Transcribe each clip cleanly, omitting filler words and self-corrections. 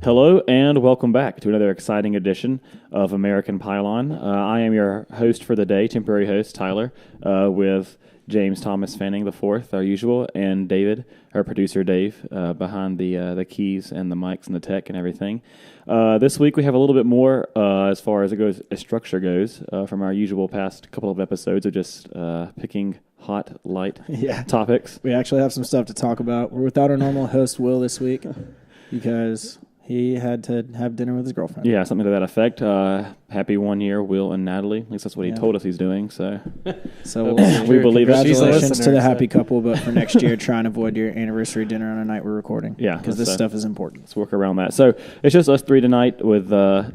Hello and welcome back to another exciting edition of American Pylon. I am your host for the day, temporary host Tyler, with James Thomas Fanning IV, our usual, and David, our producer Dave, behind the keys and the mics and the tech and everything. This week we have a little bit more as far as structure goes from our usual past couple of episodes of just picking hot, light topics. We actually have some stuff to talk about. We're without our normal host, Will, this week because he had to have dinner with his girlfriend. Yeah, something to that effect. Happy 1 year, Will and Natalie. At least that's what he told us he's doing. So we believe it. Congratulations to the happy couple, but for next year, try and avoid your anniversary dinner on a night we're recording. Yeah, because this stuff is important. Let's work around that. So it's just us three tonight with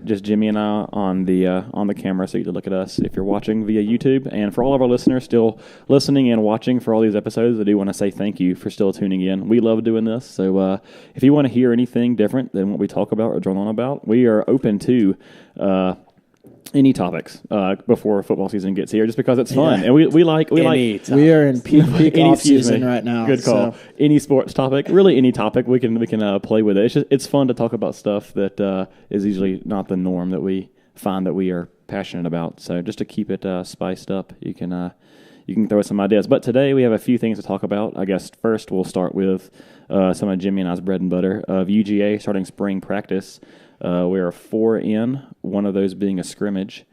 just Jimmy and I on the camera, so you can look at us if you're watching via YouTube. And for all of our listeners still listening and watching for all these episodes, I do want to say thank you for still tuning in. We love doing this. So if you want to hear anything different than what we talk about or drone on about, we are open to any topics before football season gets here, just because it's fun and we like. We are in peak off season right now. Good call. So. Any sports topic, really any topic, we can play with it. It's fun to talk about stuff that is usually not the norm that we find that we are passionate about. So just to keep it spiced up, you can throw some ideas. But today we have a few things to talk about. I guess first we'll start with some of Jimmy and I's bread and butter of UGA starting spring practice. We are 4 in, one of those being a scrimmage,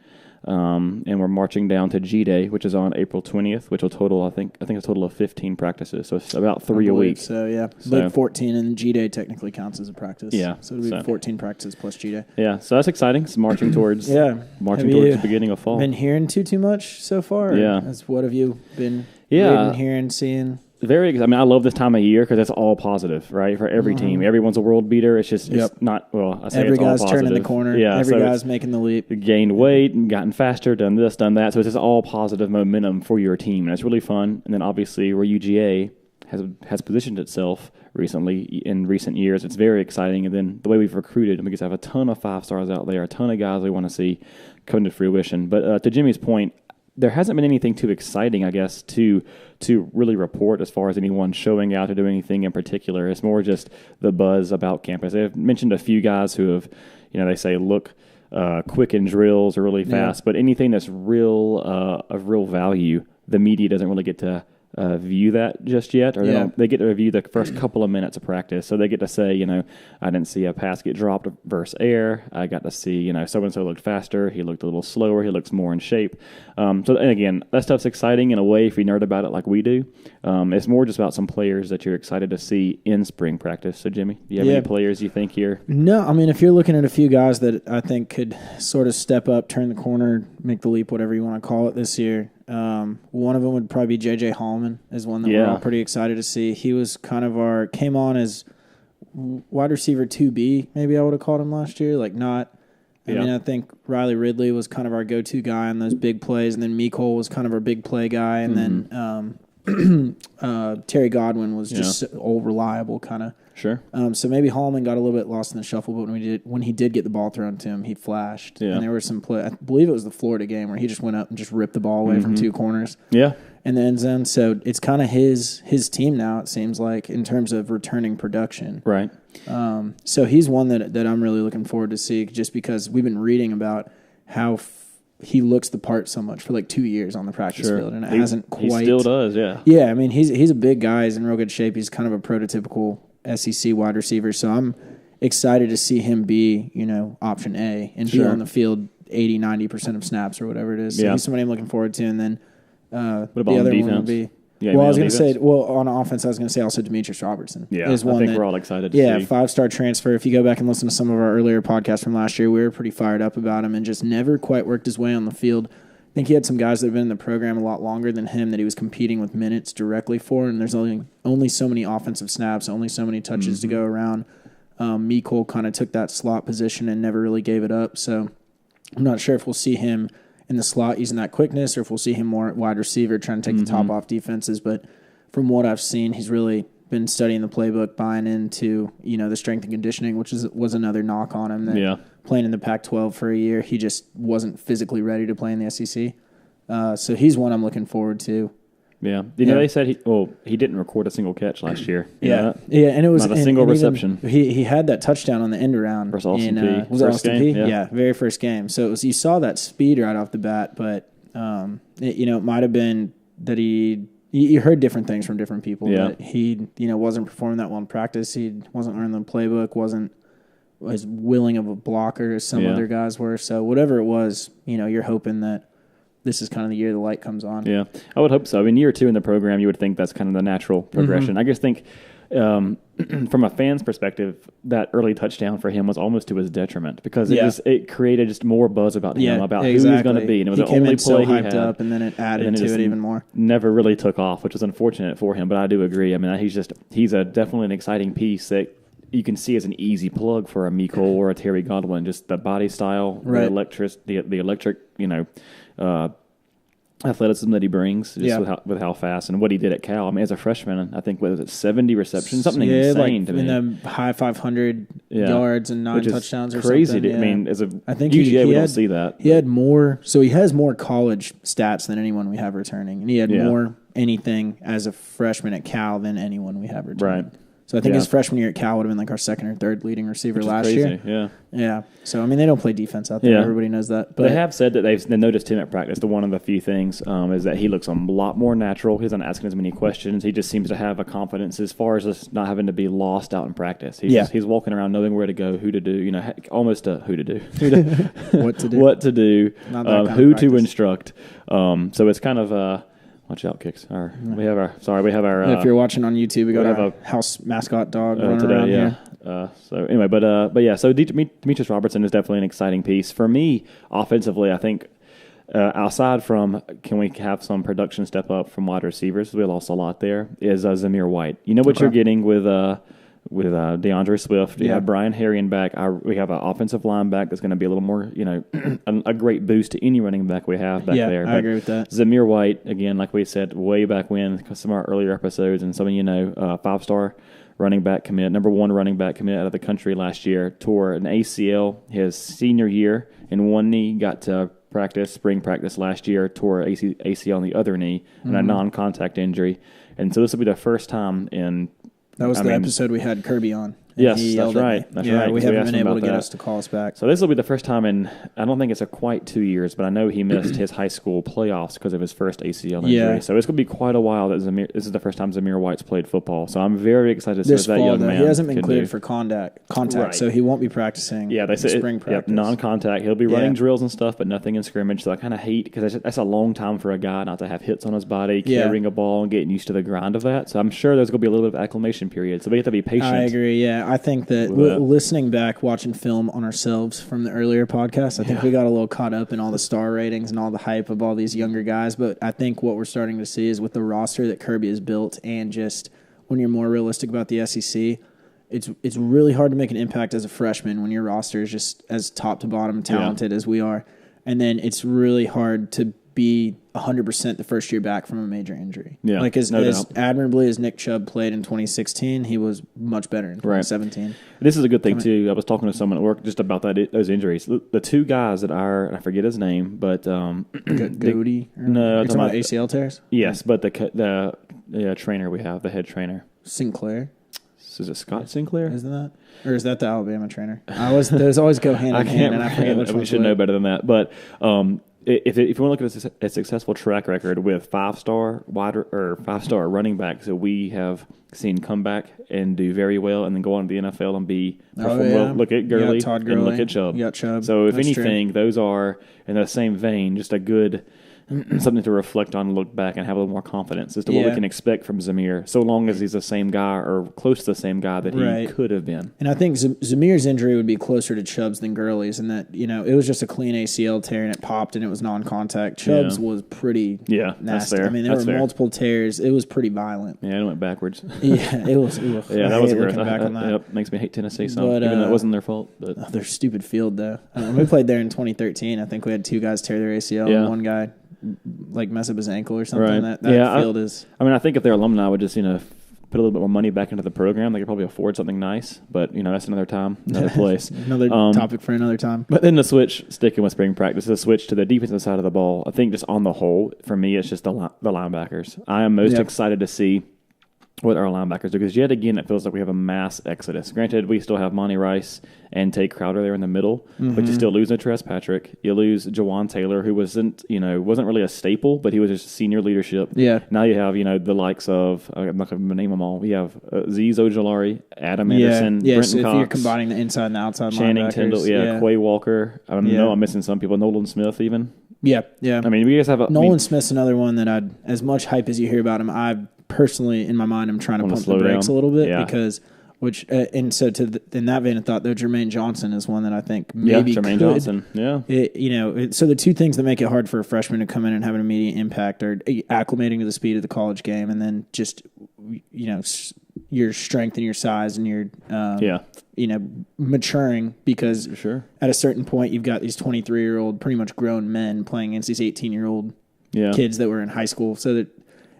and we're marching down to G-Day, which is on April 20th, which will total, I think a total of 15 practices, so it's about 3 a week. So, yeah, like 14, and G-Day technically counts as a practice. Yeah. So it'll be 14 practices plus G-Day. Yeah, so that's exciting. It's marching towards the beginning of fall. Been hearing too much so far? Yeah. What have you been reading, hearing, seeing? I love this time of year because it's all positive, right? For every team. Everyone's a world beater. It's just it's not, I say every it's all guy's positive. turning the corner. Yeah, every guy's making the leap. Gained weight and gotten faster, done this, done that. So it's just all positive momentum for your team. And it's really fun. And then obviously where UGA has positioned itself recently in recent years, it's very exciting. And then the way we've recruited, because I have a ton of 5-stars out there, a ton of guys we want to see come to fruition. But to Jimmy's point, there hasn't been anything too exciting, I guess, to really report as far as anyone showing out or doing anything in particular. It's more just the buzz about campus. I've mentioned a few guys who have, they say look quick in drills or really fast, but anything that's real of real value, the media doesn't really get to view that just yet, or they get to review the first couple of minutes of practice. So they get to say, I didn't see a pass get dropped versus air. I got to see, so-and-so looked faster. He looked a little slower. He looks more in shape. And again, that stuff's exciting in a way if you nerd about it like we do. It's more just about some players that you're excited to see in spring practice. So, Jimmy, do you have any players you think here? No, if you're looking at a few guys that I think could sort of step up, turn the corner, make the leap, whatever you want to call it this year, one of them would probably be J.J. Hallman is one that we're all pretty excited to see. He was kind of came on as wide receiver 2B, maybe I would have called him last year. I think Riley Ridley was kind of our go-to guy on those big plays, and then Mecole was kind of our big play guy, and then Terry Godwin was just old, reliable kind of. Sure. So maybe Hallman got a little bit lost in the shuffle, but when he did get the ball thrown to him, he flashed. Yeah. And there were some play. I believe it was the Florida game where he just went up and just ripped the ball away from two corners. Yeah. In the end zone. So it's kind of his team now, it seems like, in terms of returning production. Right. So he's one that I'm really looking forward to see, just because we've been reading about how he looks the part so much for 2 years on the practice field, and it hasn't quite. He still does, yeah. Yeah, he's a big guy. He's in real good shape. He's kind of a prototypical SEC wide receiver. So I'm excited to see him be, option A and be on the field 80, 90% of snaps or whatever it is. So he's somebody I'm looking forward to. And then what about the other defense? One would be. Yeah, I was going to say, on offense, I was going to say also Demetrius Robertson. Yeah, I think we're all excited to see. 5-star transfer. If you go back and listen to some of our earlier podcasts from last year, we were pretty fired up about him and just never quite worked his way on the field. I think he had some guys that have been in the program a lot longer than him that he was competing with minutes directly for, and there's only so many offensive snaps, only so many touches to go around. Mecole kind of took that slot position and never really gave it up, so I'm not sure if we'll see him in the slot using that quickness or if we'll see him more at wide receiver trying to take the top off defenses, but from what I've seen, he's really been studying the playbook, buying into the strength and conditioning, which was another knock on him. Playing in the Pac-12 for a year, he just wasn't physically ready to play in the SEC. So he's one I'm looking forward to. Yeah. They said he didn't record a single catch last year. Yeah. And it was not a single reception. He had that touchdown on the end around. Versus Austin P. Was it First Austin game? P? Yeah, very first game. So you saw that speed right off the bat, but it might have been that you heard different things from different people. Yeah. That he wasn't performing that well in practice. He wasn't learning the playbook. Wasn't as willing of a blocker as some other guys were. So whatever it was, you're hoping that this is kind of the year the light comes on. Yeah, I would hope so. I mean, year 2 in the program, you would think that's kind of the natural progression. I just think from a fan's perspective, that early touchdown for him was almost to his detriment because it created just more buzz about him, about who he was going to be. And it was he the came only in play so hyped up, and then it added to it even more. Never really took off, which was unfortunate for him, but I do agree. I mean, he's definitely an exciting piece that you can see as an easy plug for a Miko or a Terry Godwin, just the body style, the electric, athleticism that he brings with how fast and what he did at Cal. I mean, as a freshman, I think, was it 70 receptions? Something insane to me. In the high 500 yards and 9 touchdowns or crazy something. I mean, I think UGA, we don't see that. He had more, so he has more college stats than anyone we have returning. And he had more anything as a freshman at Cal than anyone we have returning. Right. So I think his freshman year at Cal would have been like our second or third leading receiver last year. Yeah. Yeah. So, I mean, they don't play defense out there. Everybody knows that. But they have said that they've noticed him at practice. One of the few things is that he looks a lot more natural. He's not asking as many questions. He just seems to have a confidence as far as just not having to be lost out in practice. He's walking around knowing where to go, who to do, almost who to do. What to do. What to do, who to instruct. So it's kind of... Watch out, Kicks. We have our. If you're watching on YouTube, we got our house mascot dog running today, around here. So anyway, but yeah. So Demetrius Robertson is definitely an exciting piece for me offensively. I think outside from can we have some production step up from wide receivers? We lost a lot there. Is Zamir White? You know what you're getting with DeAndre Swift. You have Brian Herrion back. We have an offensive line back that's going to be a little more, a great boost to any running back we have back there. I agree with that. Zamir White, again, like we said way back when, some of our earlier episodes, and some of 5-star running back commit, number 1 running back commit out of the country last year, tore an ACL his senior year in one knee, got to spring practice last year, tore ACL on the other knee, and a non-contact injury. And so this will be the first time in... That was the episode we had Kirby on. Yes, that's right. We haven't been able to get us to call us back. So this will be the first time in, I don't think it's quite 2 years, but I know he missed his high school playoffs because of his first ACL injury. So it's going to be quite a while that this is the first time Zamir White's played football. So I'm very excited to see what that young man He hasn't been cleared do. for contact, so he won't be practicing they say spring practice. Non-contact. He'll be running drills and stuff, but nothing in scrimmage. So I kind of hate, because that's a long time for a guy not to have hits on his body, carrying a ball and getting used to the grind of that. So I'm sure there's going to be a little bit of acclimation period. So we have to be patient. I agree, I think that listening back, watching film on ourselves from the earlier podcast, I think we got a little caught up in all the star ratings and all the hype of all these younger guys. But I think what we're starting to see is with the roster that Kirby has built, and just when you're more realistic about the SEC, it's really hard to make an impact as a freshman when your roster is just as top to bottom talented as we are. And then it's really hard to be 100% the first year back from a major injury. Yeah, as admirably as Nick Chubb played in 2016, he was much better in 2017. Right. This is a good thing too. I was talking to someone at work just about those injuries. The two guys that I forget his name, but Goody. No, you're talking about ACL tears. Yes, but the trainer we have, the head trainer, Sinclair. Is it Scott Sinclair? Isn't that? Or is that the Alabama trainer? Those always go hand in hand, and I forget which one. We should know better than that, but. If you want to look at a successful track record with 5-star running backs that we have seen come back and do very well, and then go on to the NFL and perform well. Look at Gurley and look at Chubb. You got Chubb. So if anything, those are in the same vein, just a good something to reflect on and look back and have a little more confidence as to what we can expect from Zamir, so long as he's the same guy or close to the same guy that he could have been. And I think Zamir's injury would be closer to Chubb's than Gurley's, in that, it was just a clean ACL tear and it popped and it was non-contact. Chubb's was pretty nasty. That's fair. I mean, there were multiple tears. It was pretty violent. Yeah, it went backwards. It was. That was looking back on that. Yep, makes me hate Tennessee some, even though it wasn't their fault. But their stupid field, though. When we played there in 2013, I think we had 2 guys tear their ACL and one guy mess up his ankle or something. That field is. I mean, I think if their alumni would just put a little bit more money back into the program, they could probably afford something nice. But, that's another time, another place. Another topic for another time. But then sticking with spring practice, the switch to the defensive side of the ball, I think just on the whole, for me, it's just the linebackers. I am most excited to see what our linebackers do, because yet again it feels like we have a mass exodus. Granted, we still have Monty Rice and Tate Crowder there in the middle, but you still lose Natrez Patrick. You lose Jawan Taylor, who wasn't really a staple, but he was just senior leadership. Yeah. Now you have the likes of, I'm not going to name them all. We have Azeez Ojulari, Adam Anderson, Brenton so Cox, if you're combining the inside and the outside Channing linebackers, Tindall, Quay Walker. I know I'm missing some people. Nolan Smith even. Yeah. I mean, we guys have Nolan Smith's another one that as much hype as you hear about him, I personally, in my mind, I'm trying to pump the brakes a little bit because, in that vein of thought, though, Jermaine Johnson is one that I think maybe Jermaine Johnson, so the two things that make it hard for a freshman to come in and have an immediate impact are acclimating to the speed of the college game, and then just your strength and your size and your maturing, because at a certain point you've got these 23-year-old pretty much grown men playing against these 18-year-old kids that were in high school, so that.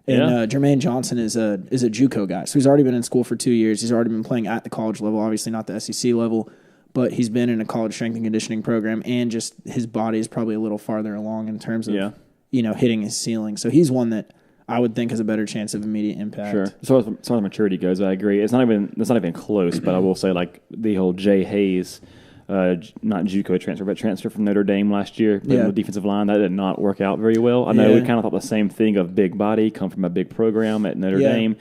And Jermaine Johnson is a JUCO guy. So he's already been in school for 2 years. He's already been playing at the college level, obviously not the SEC level, but he's been in a college strength and conditioning program, and just his body is probably a little farther along in terms of hitting his ceiling. So he's one that I would think has a better chance of immediate impact. Sure. As far as maturity goes, I agree. It's not even close, but I will say, like, the whole Jay Hayes, not JUCO transfer, but transfer from Notre Dame last year, the defensive line, that did not work out very well. I know we kind of thought the same thing of big body, come from a big program at Notre Dame.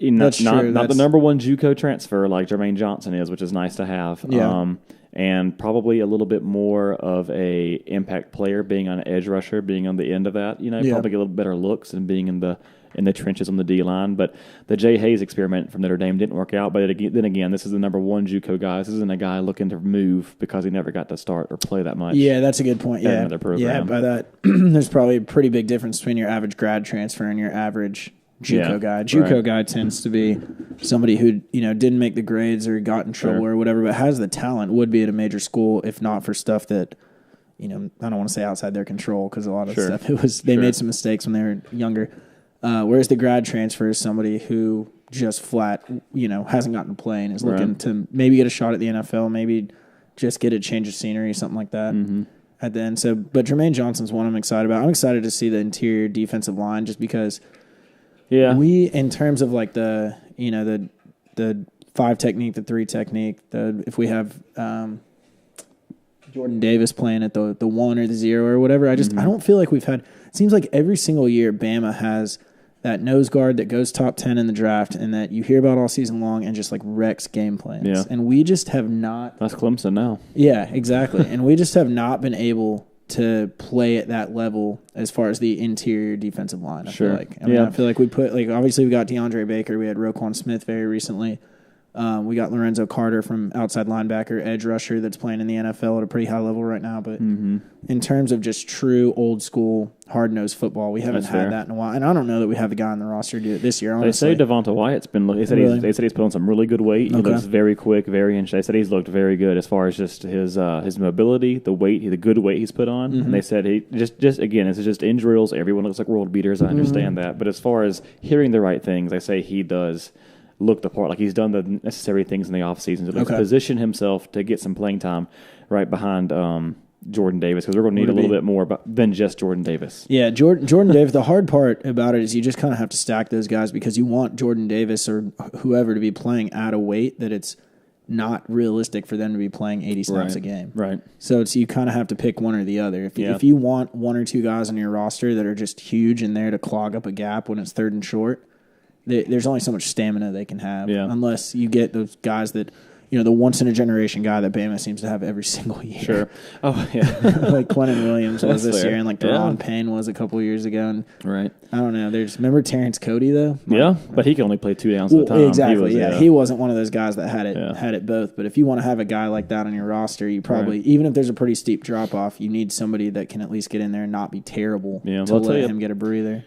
Not the number one JUCO transfer like Jermaine Johnson is, which is nice to have. And probably a little bit more of a impact player, being on an edge rusher, being on the end of that. Probably get a little better looks and being in the trenches on the D-line. But the Jay Hayes experiment from Notre Dame didn't work out. But then again, this is the number one JUCO guy. This isn't a guy looking to move because he never got to start or play that much. Yeah, that's a good point. Yeah, another program. Yeah, by that, there's probably a pretty big difference between your average grad transfer and your average JUCO guy. JUCO guy tends to be somebody who didn't make the grades or got in trouble or whatever, but has the talent, would be at a major school if not for stuff that I don't want to say outside their control, because a lot of stuff they made some mistakes when they were younger. Whereas the grad transfer is somebody who just flat, hasn't gotten to play and is looking to maybe get a shot at the NFL, maybe just get a change of scenery, something like that at the end. So, but Jermaine Johnson's one I'm excited about. I'm excited to see the interior defensive line, just because we, in terms of like the 5 technique, the 3 technique, if we have Jordan Davis playing at the 1 or the 0 or whatever, I don't feel like we've had. It seems like every single year Bama has that nose guard that goes top 10 in the draft and that you hear about all season long and just like wrecks game plans. Yeah. And we just have not. That's Clemson now. Yeah, exactly. And we just have not been able to play at that level as far as the interior defensive line. I feel like. I feel like we put, like, obviously we got DeAndre Baker, we had Roquan Smith very recently. We got Lorenzo Carter from outside linebacker, edge rusher, that's playing in the NFL at a pretty high level right now. But in terms of just true old school hard-nosed football, we haven't had that in a while. And I don't know that we have the guy on the roster to do it this year, honestly. They say Devonta Wyatt's been looking. They said he's put on some really good weight. He looks very quick, very inch. They said he's looked very good as far as just his mobility, the weight, the good weight he's put on. And they said he just again, it's just in drills. Everyone looks like world beaters. I understand that. But as far as hearing the right things, they say he does look the part, like he's done the necessary things in the offseason to position himself to get some playing time right behind Jordan Davis, because we're going to need a little bit more than just Jordan Davis. Yeah, Jordan Davis, the hard part about it is you just kind of have to stack those guys, because you want Jordan Davis or whoever to be playing at a weight that it's not realistic for them to be playing 80 snaps a game. Right. So you kind of have to pick one or the other. If you want 1 or 2 guys on your roster that are just huge and there to clog up a gap when it's 3rd and short, there's only so much stamina they can have, unless you get those guys that, the once-in-a-generation guy that Bama seems to have every single year. Sure. Oh, yeah. Like Quentin Williams was this year, and like Deron Payne was a couple of years ago. And I don't know. Remember Terrence Cody, though? But he can only play 2 downs at a time. Exactly, he wasn't one of those guys that had it both. But if you want to have a guy like that on your roster, you probably, even if there's a pretty steep drop-off, you need somebody that can at least get in there and not be terrible to let him get a breather.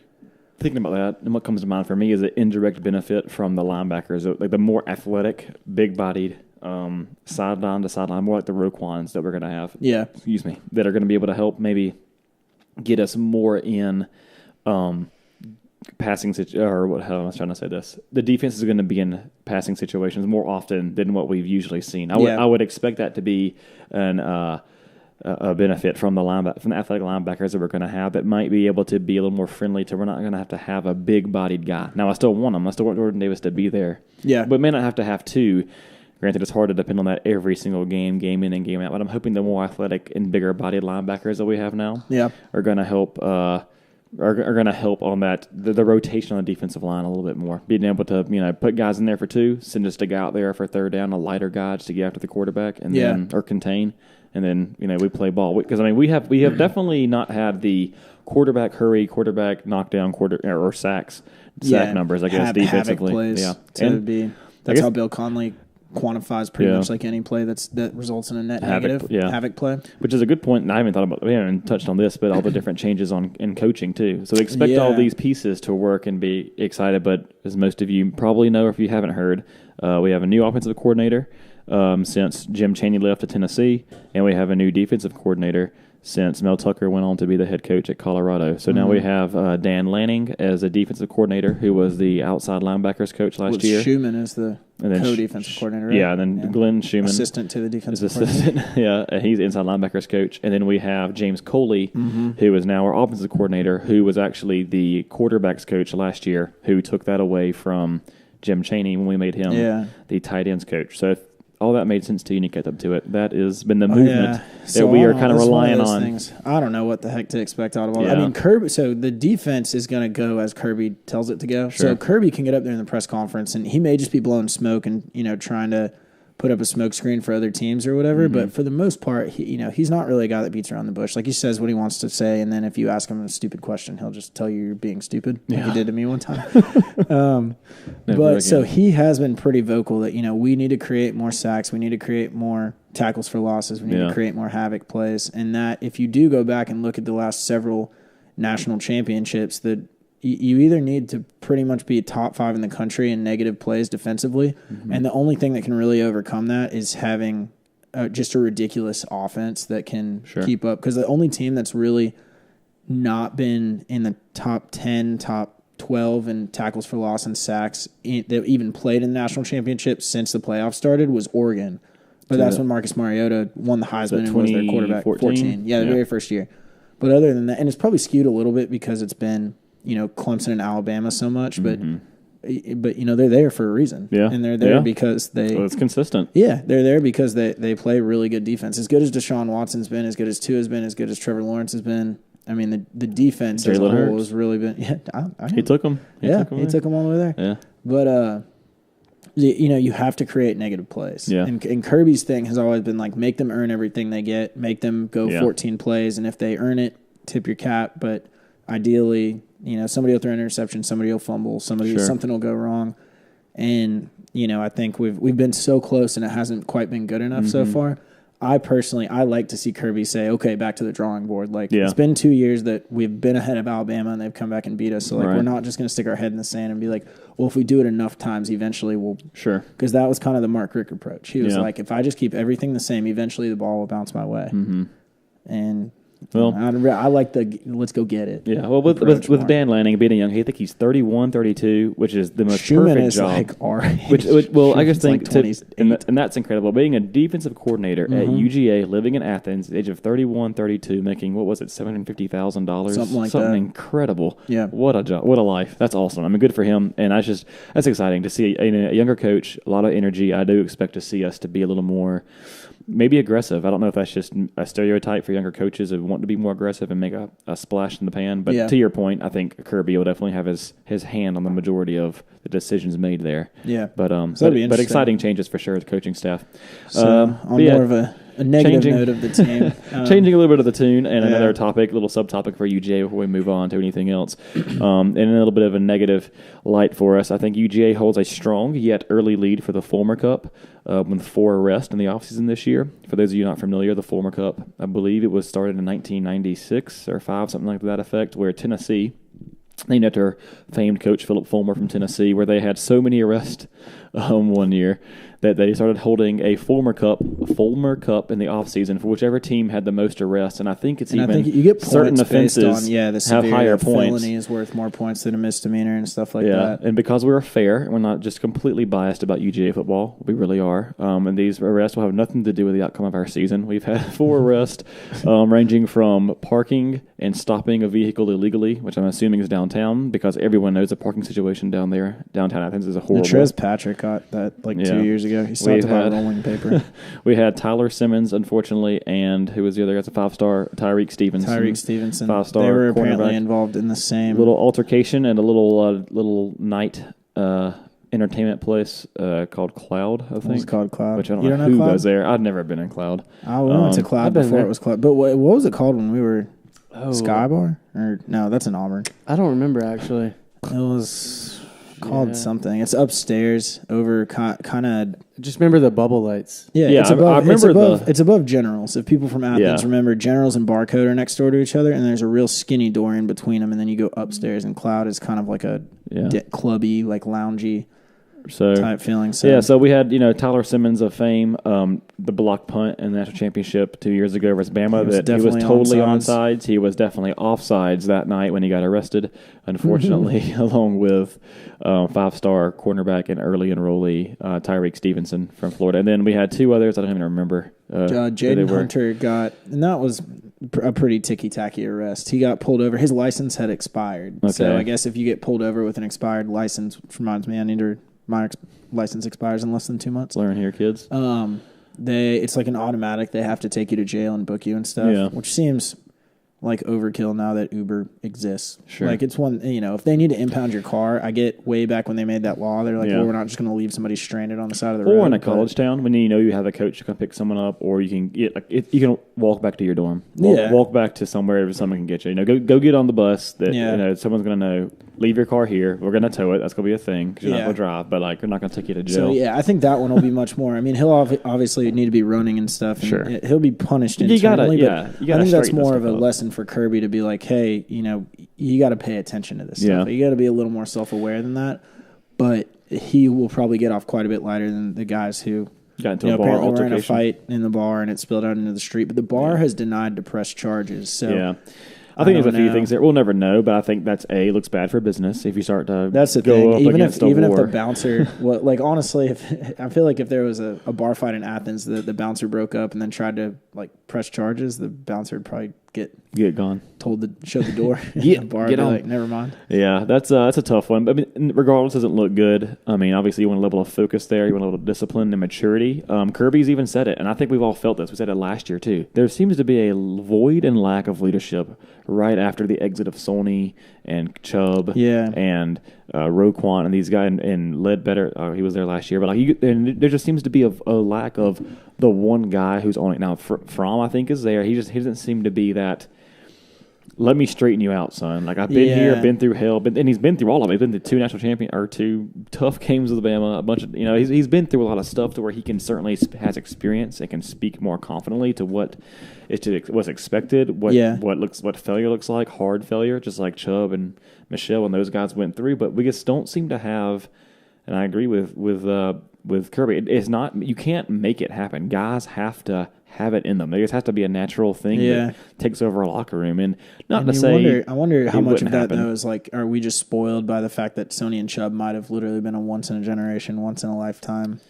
Thinking about that, and what comes to mind for me is the indirect benefit from the linebackers, like the more athletic, big-bodied, sideline to sideline, more like the Roquans that we're going to have. Yeah. Excuse me, that are going to be able to help maybe get us more in or what? How am I trying to say this? The defense is going to be in passing situations more often than what we've usually seen. I would expect that to be a benefit from the athletic linebackers that we're going to have that might be able to be a little more friendly to we're not going to have a big-bodied guy. Now, I still want him. I still want Jordan Davis to be there. Yeah. But may not have to have two. Granted, it's hard to depend on that every single game in and game out, but I'm hoping the more athletic and bigger-bodied linebackers that we have now are going to help are going to help on that the rotation on the defensive line a little bit more. Being able to put guys in there for two, send just a guy out there for third down, a lighter guy just to get after the quarterback and then or contain. And then, we play ball. Because, we have definitely not had the quarterback hurry, quarterback knockdown, or sack numbers, I guess, defensively. That's how Bill Conley quantifies pretty much like any play that results in a net negative havoc play. Which is a good point, and I haven't touched on this, but all the different changes in coaching, too. So expect all these pieces to work and be excited, but as most of you probably know, or if you haven't heard, we have a new offensive coordinator since Jim Chaney left to Tennessee, and we have a new defensive coordinator since Mel Tucker went on to be the head coach at Colorado. So now we have Dan Lanning as a defensive coordinator, who was the outside linebackers coach last year. Schumann is the co-defensive coordinator, right? Yeah, and then Glenn Schumann. Assistant to the defensive coordinator. He's inside linebackers coach. And then we have James Coley, who is now our offensive coordinator, who was actually the quarterbacks coach last year, who took that away from Jim Chaney when we made him the tight ends coach. So all that made sense to you and you kept up to it. That has been the movement that we are kind of relying on. Things. I don't know what the heck to expect out of all that. I mean, Kirby. So the defense is going to go as Kirby tells it to go. Sure. So Kirby can get up there in the press conference, and he may just be blowing smoke and trying to put up a smoke screen for other teams or whatever. But for the most part, he's not really a guy that beats around the bush. Like, he says what he wants to say, and then if you ask him a stupid question, he'll just tell you you're being stupid, like he did to me one time. So he has been pretty vocal that we need to create more sacks, we need to create more tackles for losses, we need to create more havoc plays, and that if you do go back and look at the last several national championships, that you either need to pretty much be top 5 in the country in negative plays defensively, and the only thing that can really overcome that is having just a ridiculous offense that can keep up. Because the only team that's really not been in the top 10, top 12 in tackles for loss and sacks that even played in the national championship since the playoffs started was Oregon. But that's when Marcus Mariota won the Heisman and was their quarterback. 14. Yeah, the very first year. But other than that, and it's probably skewed a little bit because it's been Clemson and Alabama so much, but they're there for a reason. Yeah. And they're there because it's consistent. Yeah, they're there because they play really good defense. As good as Deshaun Watson's been, as good as Tua's been, as good as Trevor Lawrence has been. I mean, the defense as a whole has really been. Yeah, he took them. He took them all the way there. Yeah. But you have to create negative plays. Yeah. And Kirby's thing has always been like, make them earn everything they get, make them go 14 plays, and if they earn it, tip your cap. But ideally, somebody will throw an interception, somebody will fumble, something will go wrong. And, I think we've been so close and it hasn't quite been good enough so far. I like to see Kirby say, okay, back to the drawing board. Like, it's been 2 years that we've been ahead of Alabama and they've come back and beat us. So, we're not just going to stick our head in the sand and be like, well, if we do it enough times, eventually we'll. Sure. Because that was kind of the Mark Richt approach. He was like, if I just keep everything the same, eventually the ball will bounce my way. And well, I like the let's go get it. Yeah, well, with Dan Lanning being a young, I think he's 31, 32, which is the most perfect job. Like our age. I just think, and that's incredible. Being a defensive coordinator at UGA, living in Athens, at the age of 31, 32, making, what was it, $750,000? Something like that. Something incredible. Yeah. What a job. What a life. That's awesome. I mean, good for him. And that's exciting to see a younger coach, a lot of energy. I do expect to see us to be a little more maybe aggressive. I don't know if that's just a stereotype for younger coaches of wanting to be more aggressive and make a splash in the pan. But to your point, I think Kirby will definitely have his hand on the majority of the decisions made there. Yeah. But exciting changes for sure, the coaching staff. So more of a negative note of the team. Changing a little bit of the tune and another topic, little subtopic for UGA before we move on to anything else. And a little bit of a negative light for us. I think UGA holds a strong yet early lead for the Fulmer Cup with 4 arrests in the offseason this year. For those of you not familiar, the Fulmer Cup, I believe it was started in 1996 or 5, something like that effect, where Tennessee, named after famed coach Philip Fulmer from Tennessee, where they had so many arrests one year that they started holding a Fulmer Cup in the offseason for whichever team had the most arrests. And I think it's I think you get certain points based offenses on, the have higher points. Felony is worth more points than a misdemeanor and stuff like Yeah, that. and because we're fair, we're not just completely biased about UGA football. We really are. And these arrests will have nothing to do with the outcome of our season. We've had 4 arrests ranging from parking and stopping a vehicle illegally, which I'm assuming is downtown, because everyone knows the parking situation downtown Athens is a horrible. Trez Patrick got that 2 years ago. He stopped about rolling paper. We had Tyler Simmons, unfortunately, and who was the other guy? It's a 5-star, Tyreek Stevenson. 5-star. They were apparently involved in the same little altercation and a little night entertainment place called Cloud, I think. It's called Cloud. Which I don't know who goes there. I've never been in Cloud. We went to Cloud before it was Cloud. But what was it called when we were Sky Bar? Or no, that's in Auburn. I don't remember, actually. It was called something. It's upstairs over kind of. Just remember the bubble lights. Yeah, it's above, it's above Generals. If people from Athens remember, Generals and Barcode are next door to each other, and there's a real skinny door in between them, and then you go upstairs, and Cloud is kind of like a clubby, like loungy type feeling. So we had Tyler Simmons of fame, the block punt in the national championship 2 years ago versus Bama. He was totally onside. He was definitely offsides that night when he got arrested. Unfortunately, along with 5-star cornerback and early enrollee Tyreek Stevenson from Florida, and then we had 2 others. I don't even remember. Jaden Hunter got, and that was a pretty ticky-tacky arrest. He got pulled over. His license had expired. Okay. So I guess if you get pulled over with an expired license, which reminds me, my license expires in less than 2 months. Learn here, kids. It's like an automatic. They have to take you to jail and book you and stuff, which seems like overkill now that Uber exists. Sure. Like it's one, if they need to impound your car, I get way back when they made that law, they're like, well, we're not just going to leave somebody stranded on the side of the road. Or in a college town when you have a coach to come pick someone up, or you can you can walk back to your dorm. Walk back to somewhere where someone can get you. Go get on the bus that someone's going to know. Leave your car here. We're going to tow it. That's going to be a thing because you're not going to drive, but we're not going to take you to jail. So, I think that one will be much more. I mean, he'll obviously need to be running and stuff. And sure. He'll be punished internally. I think that's more of a lesson for Kirby to be like, hey, you got to pay attention to this stuff. You got to be a little more self-aware than that. But he will probably get off quite a bit lighter than the guys who got into a bar apparently altercation. Were in a fight in the bar and it spilled out into the street. But the bar has denied to press charges. So I think there's a few things there. We'll never know, but I think that's looks bad for business if you start to that's the go thing. up Even against if war. the bouncer, honestly, I feel like if there was a bar fight in Athens, the bouncer broke up and then tried to press charges, the bouncer would probably get gone, told to shut the door. The bar get on. Like, never mind. Yeah, that's a tough one. But regardless, doesn't look good. I mean, obviously, you want a level of focus there. You want a level of discipline and maturity. Kirby's even said it, and I think we've all felt this. We said it last year too. There seems to be a void and lack of leadership right after the exit of Sony and Chubb and Roquan and these guys and Ledbetter. He was there last year, but there just seems to be a lack of the one guy who's on it now. Fromm, I think, is there. He doesn't seem to be that. Let me straighten you out, son. I've been here, been through hell, and he's been through all of it. He's been through 2 tough games with Alabama, a bunch of he's been through a lot of stuff to where he can certainly has experience and can speak more confidently to what's expected, what failure looks like, hard failure, just like Chubb and Michelle and those guys went through. But we just don't seem to have, and I agree with Kirby. It's not, you can't make it happen. Guys have to have it in them. There just has to be a natural thing that takes over a locker room. And I wonder how much of that though is are we just spoiled by the fact that Sony and Chubb might have literally been a once in a generation, once in a lifetime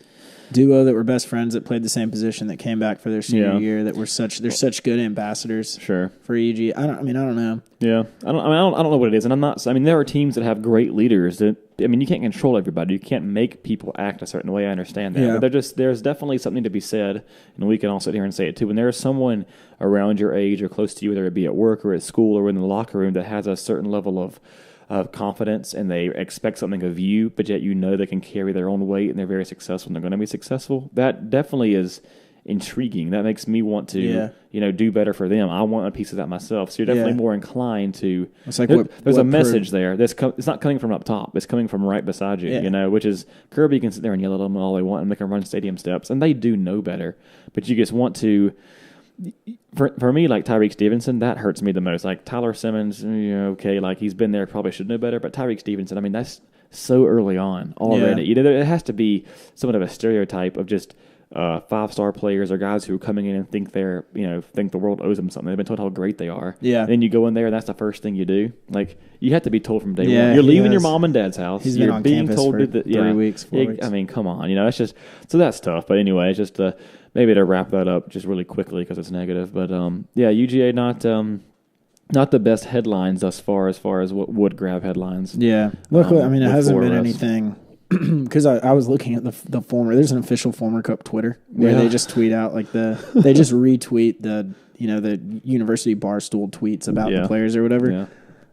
duo that were best friends that played the same position that came back for their senior year that were they're such good ambassadors for EG. I don't know. Yeah. I don't know what it is. And there are teams that have great leaders that, you can't control everybody. You can't make people act a certain way. I understand that. Yeah. But there's definitely something to be said, and we can all sit here and say it too. When there is someone around your age or close to you, whether it be at work or at school or in the locker room, that has a certain level of confidence and they expect something of you, but yet they can carry their own weight and they're very successful and they're going to be successful, that definitely is intriguing. That makes me want to do better for them. I want a piece of that myself. So you're definitely more inclined to. It's like there's a message there. It's not coming from up top. It's coming from right beside you. Which is Kirby can sit there and yell at them all they want and make them run stadium steps, and they do know better. But you just want to. For me, like Tyreek Stevenson, that hurts me the most. Like Tyler Simmons, okay, he's been there, probably should know better. But Tyreek Stevenson, that's so early on already. Yeah. You know, there has to be somewhat of a stereotype of just 5-star players or guys who are coming in and think the world owes them something. They've been told how great they are. Yeah. Then you go in there and that's the first thing you do. Like, you have to be told from day Yeah, one. You're he leaving your has. mom and dad's house. He's been You're on being campus told for that 3 weeks, 4 weeks. I mean, come on. You know, it's just so that's tough. But anyway, it's just maybe to wrap that up just really quickly because it's negative. But UGA not the best headlines thus far as what would grab headlines. Yeah. Luckily, I mean, it hasn't been us. anything. Because I was looking at the former. There's an official Former Cup Twitter where they just tweet out they just retweet the university barstool tweets about the players or whatever.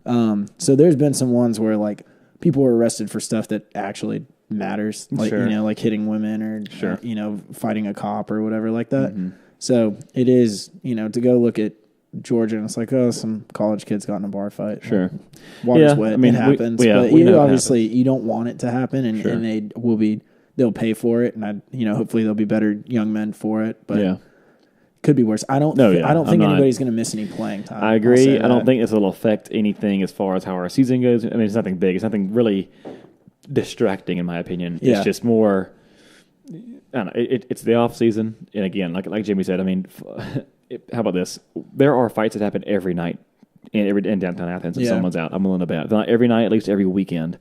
Yeah. So there's been some ones where like people were arrested for stuff that actually matters, like like hitting women or fighting a cop or whatever like that. Mm-hmm. So it is to go look at Georgia and it's like, oh, some college kids got in a bar fight. Sure. Like, water's wet. I mean, it happens. but you obviously you don't want it to happen, and sure. they'll pay for it, and hopefully there'll be better young men for it. But yeah. could be worse. I don't think anybody's going to miss any playing time. I agree. I don't think this will affect anything as far as how our season goes. I mean, it's nothing big. It's nothing really distracting, in my opinion. Yeah. It's just more. I don't know. It's the off season, and again, like Jimmy said, I mean, how about this? There are fights that happen every night in downtown Athens. If someone's out, I'm willing to bet. If not every night, at least every weekend.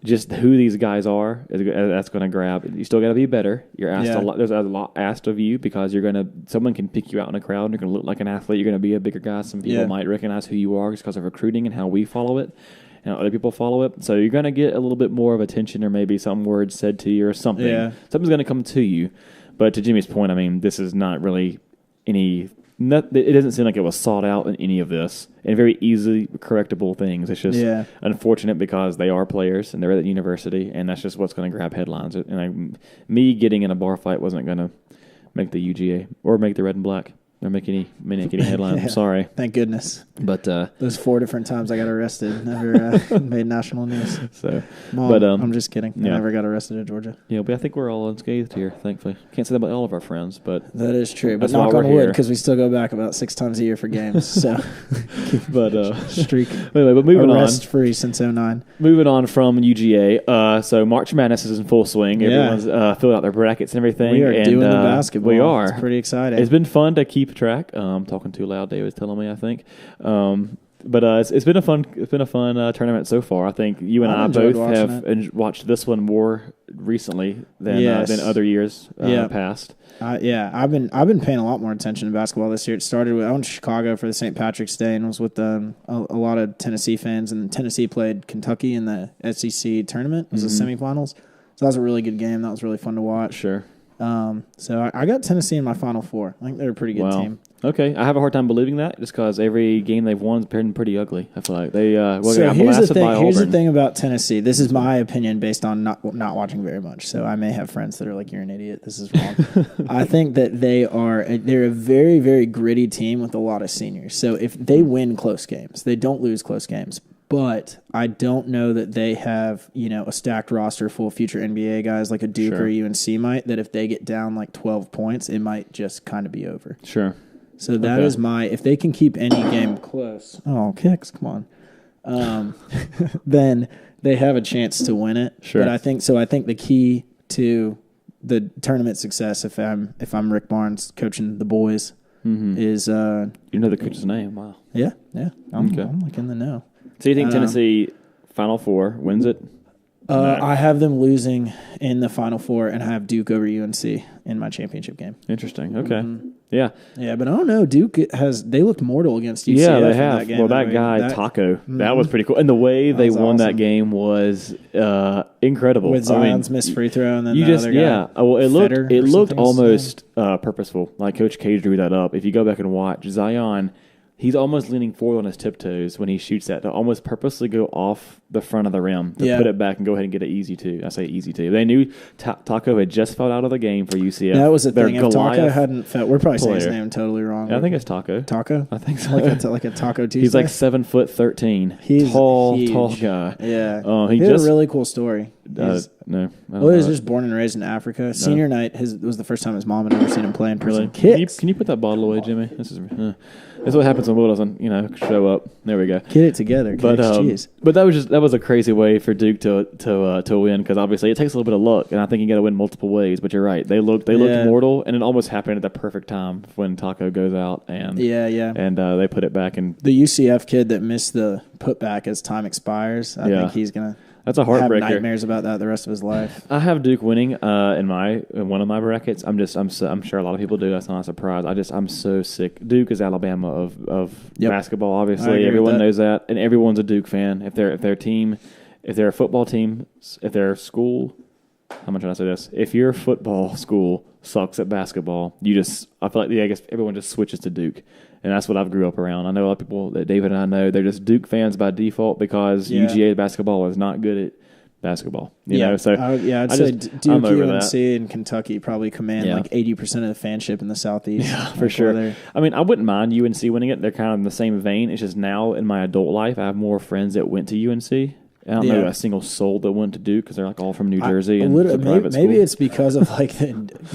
Just who these guys are, that's going to grab. You still got to be better. You're asked a lot. There's a lot asked of you because someone can pick you out in a crowd and you're going to look like an athlete. You're going to be a bigger guy. Some people might recognize who you are just because of recruiting and how we follow it and how other people follow it. So you're going to get a little bit more of attention or maybe some words said to you or something. Yeah. Something's going to come to you. But to Jimmy's point, I mean, this is not really it doesn't seem like it was sought out in any of this, and very easily correctable things. It's just unfortunate because they are players and they're at the university, and that's just what's going to grab headlines. And me getting in a bar fight wasn't going to make the UGA or make the red and black or make any headlines. I'm sorry. Thank goodness. But those 4 different times I got arrested never made national news. So, Mom, but I'm just kidding. I never got arrested at Georgia. Yeah, but I think we're all unscathed here. Thankfully, can't say that about all of our friends, but that is true. But knock knock on wood, here because we still go back about 6 times a year for games. So, but streak. Anyway, but moving arrest free since 09. Moving on from UGA, so March Madness is in full swing. Everyone's filled out their brackets and everything. We are doing the basketball. We are. It's pretty exciting. It's been fun to keep track. Talking too loud, David's telling me, I think. But it's been a fun tournament so far. I think you and I both have watched this one more recently than other years past. I've been paying a lot more attention to basketball this year. It started with I went to Chicago for the St. Patrick's Day and was with a lot of Tennessee fans. And Tennessee played Kentucky in the SEC tournament. It was the semifinals. So that was a really good game. That was really fun to watch. Sure. So I got Tennessee in my Final Four. I think they're a pretty good team. Okay, I have a hard time believing that just because every game they've won has been pretty ugly. I feel like they got blasted by Auburn. Here's the thing about Tennessee. This is my opinion based on not watching very much. So I may have friends that are like, "You're an idiot. This is wrong." I think that they're a very, very gritty team with a lot of seniors. So if they win close games, they don't lose close games. But I don't know that they have, a stacked roster full of future NBA guys like a Duke or UNC might, that if they get down like 12 points, it might just kind of be over. Sure. So that is if they can keep any game close. Oh, kicks, come on. Then they have a chance to win it. Sure. But I think the key to the tournament success, if I'm Rick Barnes coaching the boys, is you know the coach's name. Wow. Yeah. I'm like in the know. So you think Tennessee Final Four wins it? No. I have them losing in the Final Four, and I have Duke over UNC in my championship game. Interesting. Okay. Yeah. Yeah, but I don't know. Duke they looked mortal against UCF. Yeah, they have. That game. Well, that guy, Taco, that was pretty cool. And the way they won that game was incredible. With Zion's missed free throw and then other guy. Yeah. Well, it looked almost purposeful. Like Coach K drew that up. If you go back and watch, Zion, he's almost leaning forward on his tiptoes when he shoots that to almost purposely go off the front of the rim to put it back and go ahead and get it easy two. I say easy two. They knew Taco had just fell out of the game for UCF. That was the thing. If Taco hadn't fell, we're probably saying his name totally wrong. Yeah, I think it's Taco. Taco? I think so. like a Taco Tuesday? He's like 7'13". He's tall guy. Yeah. He had a really cool story. No. He was just born and raised in Africa. Senior night was the first time his mom had ever seen him play in person. Really? Can you put that bottle away, Jimmy? This is That's what happens when Will doesn't, show up. There we go. Get it together, But jeez. but that was a crazy way for Duke to win because obviously it takes a little bit of luck, and I think you got to win multiple ways. But you're right, they looked mortal, and it almost happened at the perfect time when Taco goes out and and they put it back in. The UCF kid that missed the putback as time expires, I think he's gonna. That's a heartbreaker. Have nightmares about that the rest of his life. I have Duke winning in one of my brackets. I'm sure a lot of people do. That's not a surprise. I'm so sick. Duke is Alabama of basketball. Obviously, everyone knows that, and everyone's a Duke fan. If they're a football team, if they're a school. How am I trying to say this? If your football school sucks at basketball, I feel like I guess everyone just switches to Duke. And that's what I've grew up around. I know a lot of people that David and I know, they're just Duke fans by default because UGA basketball is not good at basketball. You know? So I'd say Duke, UNC, and Kentucky probably command like 80% of the fanship in the Southeast. Yeah, for sure. I mean, I wouldn't mind UNC winning it. They're kind of in the same vein. It's just now in my adult life, I have more friends that went to UNC. I don't know a single soul that went to Duke because they're like all from New Jersey maybe it's because of like the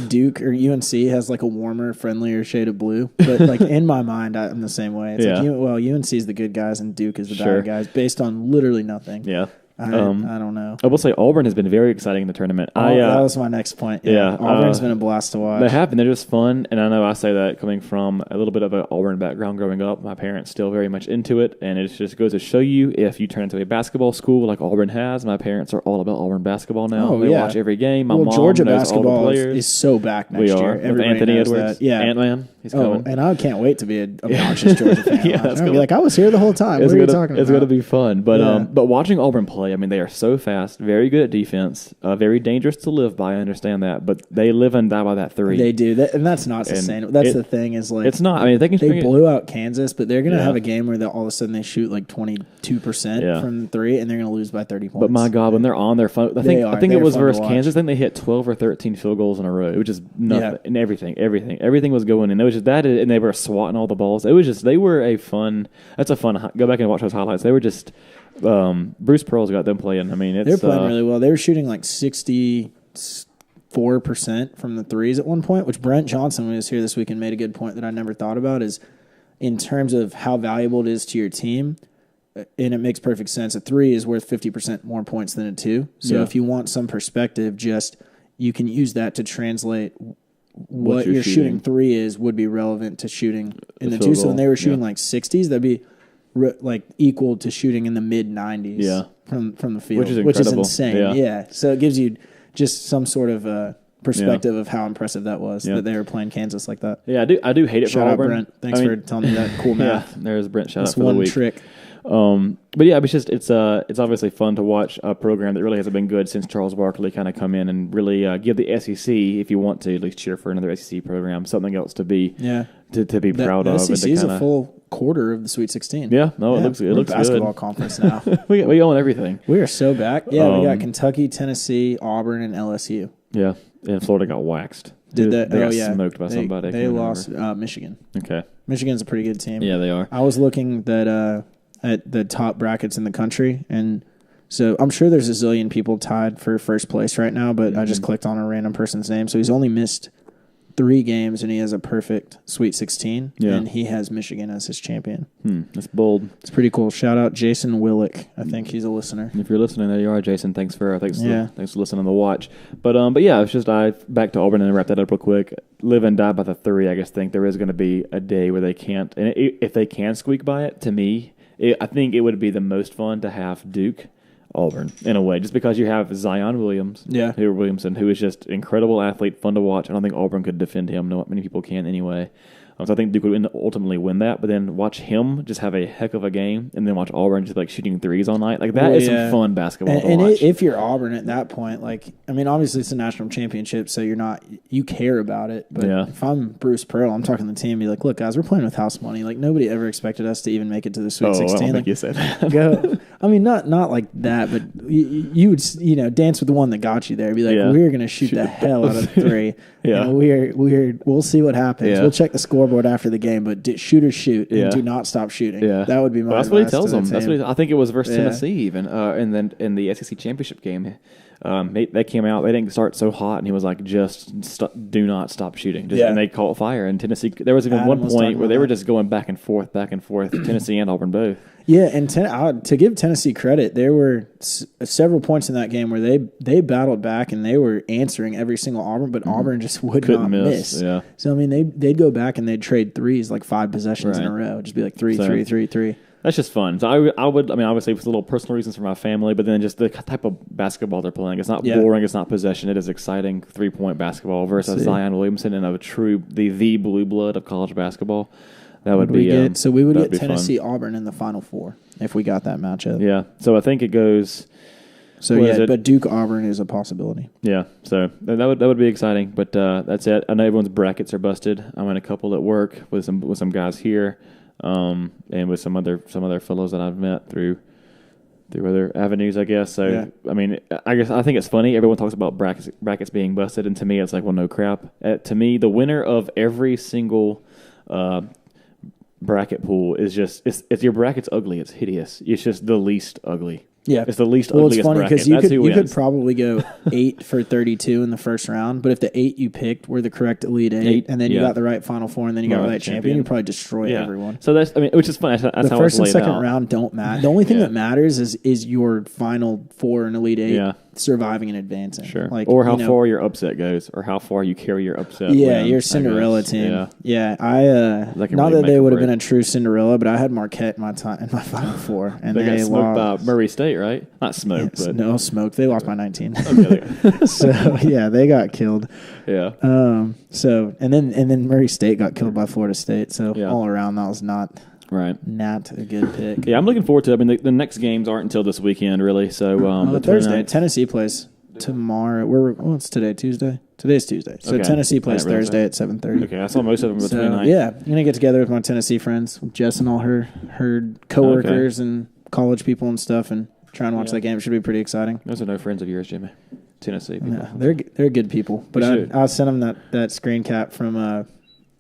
Duke or UNC has like a warmer, friendlier shade of blue. But like in my mind, I'm the same way. It's like UNC is the good guys and Duke is the bad guys based on literally nothing. Yeah. I don't know. I will say Auburn has been very exciting in the tournament. That was my next point. Yeah. Auburn's been a blast to watch. They have been. They're just fun. And I know I say that coming from a little bit of an Auburn background growing up. My parents still very much into it. And it just goes to show you if you turn into a basketball school like Auburn has. My parents are all about Auburn basketball now. They watch every game. My mom Georgia knows basketball all the players. is so back next year. With Anthony Edwards. That. Yeah. Ant-Man. He's coming. And I can't wait to be an obnoxious Georgia fan. That's be like, I was here the whole time. What are you talking about? It's going to be fun. But watching Auburn play, I mean, they are so fast, very good at defense, very dangerous to live by. I understand that, but they live and die by that three. They do, and that's not sustainable. That's the thing is like it's not. I mean, they blew out Kansas, but they're going to have a game where all of a sudden they shoot like 22% from three, and they're going to lose by 30 points. But my God, when they're on their phone, I think it was versus Kansas. I think they hit 12 or 13 field goals in a row. It was just nothing, and everything was going in. It was just that, and they were swatting all the balls. It was just they were a fun. That's a fun. Go back and watch those highlights. They were just. Bruce Pearl's got them playing. I mean, they're playing really well. They were shooting like 64% from the threes at one point, which Brent Johnson, when he was here this week, and made a good point that I never thought about is in terms of how valuable it is to your team. And it makes perfect sense. A three is worth 50% more points than a two. So if you want some perspective, you can use that to translate what your shooting three would be relevant to shooting in the two. So when they were shooting like 60s, that'd be like equal to shooting in the mid 90s from the field, which is insane. Yeah. So it gives you just some sort of perspective of how impressive that was that they were playing Kansas like that. Yeah, I do hate it. Shout for out Auburn. Brent. Thanks for telling me that cool math. There's Brent. Shout That's out for the week. Trick. But yeah, it's obviously fun to watch a program that really hasn't been good since Charles Barkley kind of come in and really give the SEC, if you want to, at least cheer for another SEC program, something else to be to be proud of. The SEC is a full quarter of the Sweet 16. Yeah, no, it looks good. Basketball conference now. we own everything. We are so back. Yeah, we got Kentucky, Tennessee, Auburn, and LSU. Yeah, and Florida got waxed. They got smoked by somebody. They lost Michigan. Okay, Michigan's a pretty good team. Yeah, they are. I was looking at the top brackets in the country, and so I'm sure there's a zillion people tied for first place right now, but I just clicked on a random person's name. So he's only missed 3 games, and he has a perfect Sweet 16, and he has Michigan as his champion. That's bold. It's pretty cool. Shout out Jason Willick. I think he's a listener. If you're listening, there you are, Jason. Thanks for listening on the watch. But yeah, it's just back to Auburn and wrap that up real quick. Live and die by the 3. I guess think there is going to be a day where they can't, and if they can squeak by it, to me, I think it would be the most fun to have Duke. Auburn, in a way, just because you have Zion Williamson, who is just incredible athlete, fun to watch. I don't think Auburn could defend him. Not many people can anyway. So I think Duke would ultimately win that, but then watch him just have a heck of a game, and then watch Auburn just like shooting threes all night. Like that is some fun basketball to watch. If you're Auburn at that point, obviously it's a national championship, so you care about it. But if I'm Bruce Pearl, I'm talking to the team, be like, look, guys, we're playing with house money. Like nobody ever expected us to even make it to the Sweet 16. I don't think you said that. I mean, not like that, but you would dance with the one that got you there. Be like, we're gonna shoot the hell out of 3. Yeah, we'll see what happens. Yeah. We'll check the scoreboard after the game, but shoot or shoot, and do not stop shooting. Yeah, that would be my. That's what he tells them. That's what I think it was versus Tennessee even, and then in the SEC championship game. They came out. They didn't start so hot, and he was like, "Just do not stop shooting." And they caught fire. And Tennessee, there was even one point where they were just going back and forth, Tennessee and Auburn both. Yeah, and to give Tennessee credit, there were several points in that game where they battled back and they were answering every single Auburn, but Auburn just couldn't not miss. Yeah. So I mean, they'd go back and they'd trade threes like 5 possessions in a row, just be like 3. That's just fun. So I would obviously it's a little personal reasons for my family, but then just the type of basketball they're playing. It's not boring. It's not possession. It is exciting 3-point basketball versus Zion Williamson and the blue blood of college basketball. That would be we would get Tennessee Auburn in the Final Four if we got that matchup. Yeah. So I think it goes. So but Duke Auburn is a possibility. Yeah. So that would be exciting. But that's it. I know everyone's brackets are busted. I'm in a couple at work with some guys here. And with some other fellows that I've met through other avenues, I guess. So I mean, I think it's funny. Everyone talks about brackets being busted, and to me, it's like, well, no crap. To me, the winner of every single bracket pool is just it's your bracket's ugly. It's hideous. It's just the least ugly. Yeah, it's the least ugliest it's funny bracket. You could probably go 8 for 32 in the first round, but if the 8 you picked were the correct Elite 8 and then you got the right Final Four, and then you got the right champion, you probably destroy everyone. So which is fun. That's the how first it's and second out. round don't matter. The only thing that matters is your Final Four and Elite 8 surviving and advancing. Sure, or how far your upset goes, or how far you carry your upset. Yeah, your Cinderella team. Yeah, not that they would have been a true Cinderella, but I had Marquette in my Final Four, and they got smoked lost by Murray State, right? Not smoked. But no smoke. They lost by 19. Okay. So they got killed. Yeah. So and then Murray State got killed by Florida State. So all around that was not a good pick. Yeah, I'm looking forward to it. I mean, the next games aren't until this weekend, really. So Thursday, Tennessee plays tomorrow. It's today, Tuesday. Today's Tuesday. So Tennessee plays Thursday at 7:30. Okay, I saw most of them between night. Yeah, I'm gonna get together with my Tennessee friends, Jess and all her coworkers and college people and stuff, and try and watch that game. It should be pretty exciting. Those are no friends of yours, Jimmy. Tennessee people. Yeah, they're good people. But I sent them that screen cap from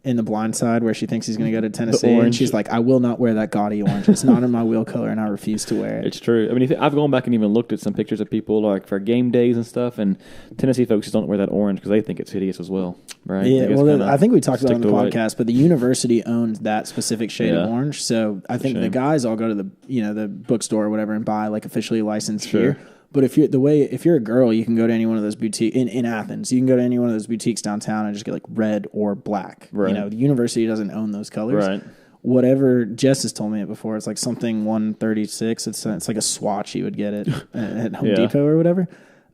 In the Blind Side where she thinks he's going to go to Tennessee, and she's like, "I will not wear that gaudy orange. It's not in my wheel color, and I refuse to wear it." It's true. I mean, I've gone back and even looked at some pictures of people like for game days and stuff, and Tennessee folks just don't wear that orange because they think it's hideous as well, right? Yeah, I think we talked about it on the podcast, but the university owns that specific shade of orange, so I think the guys all go to the bookstore or whatever and buy like officially licensed gear. But if you're a girl, you can go to any one of those boutiques in Athens. You can go to any one of those boutiques downtown and just get like red or black. Right. The university doesn't own those colors. Right. Whatever Jess has told me it before, it's like something 136. It's like a swatch you would get at Home Depot or whatever.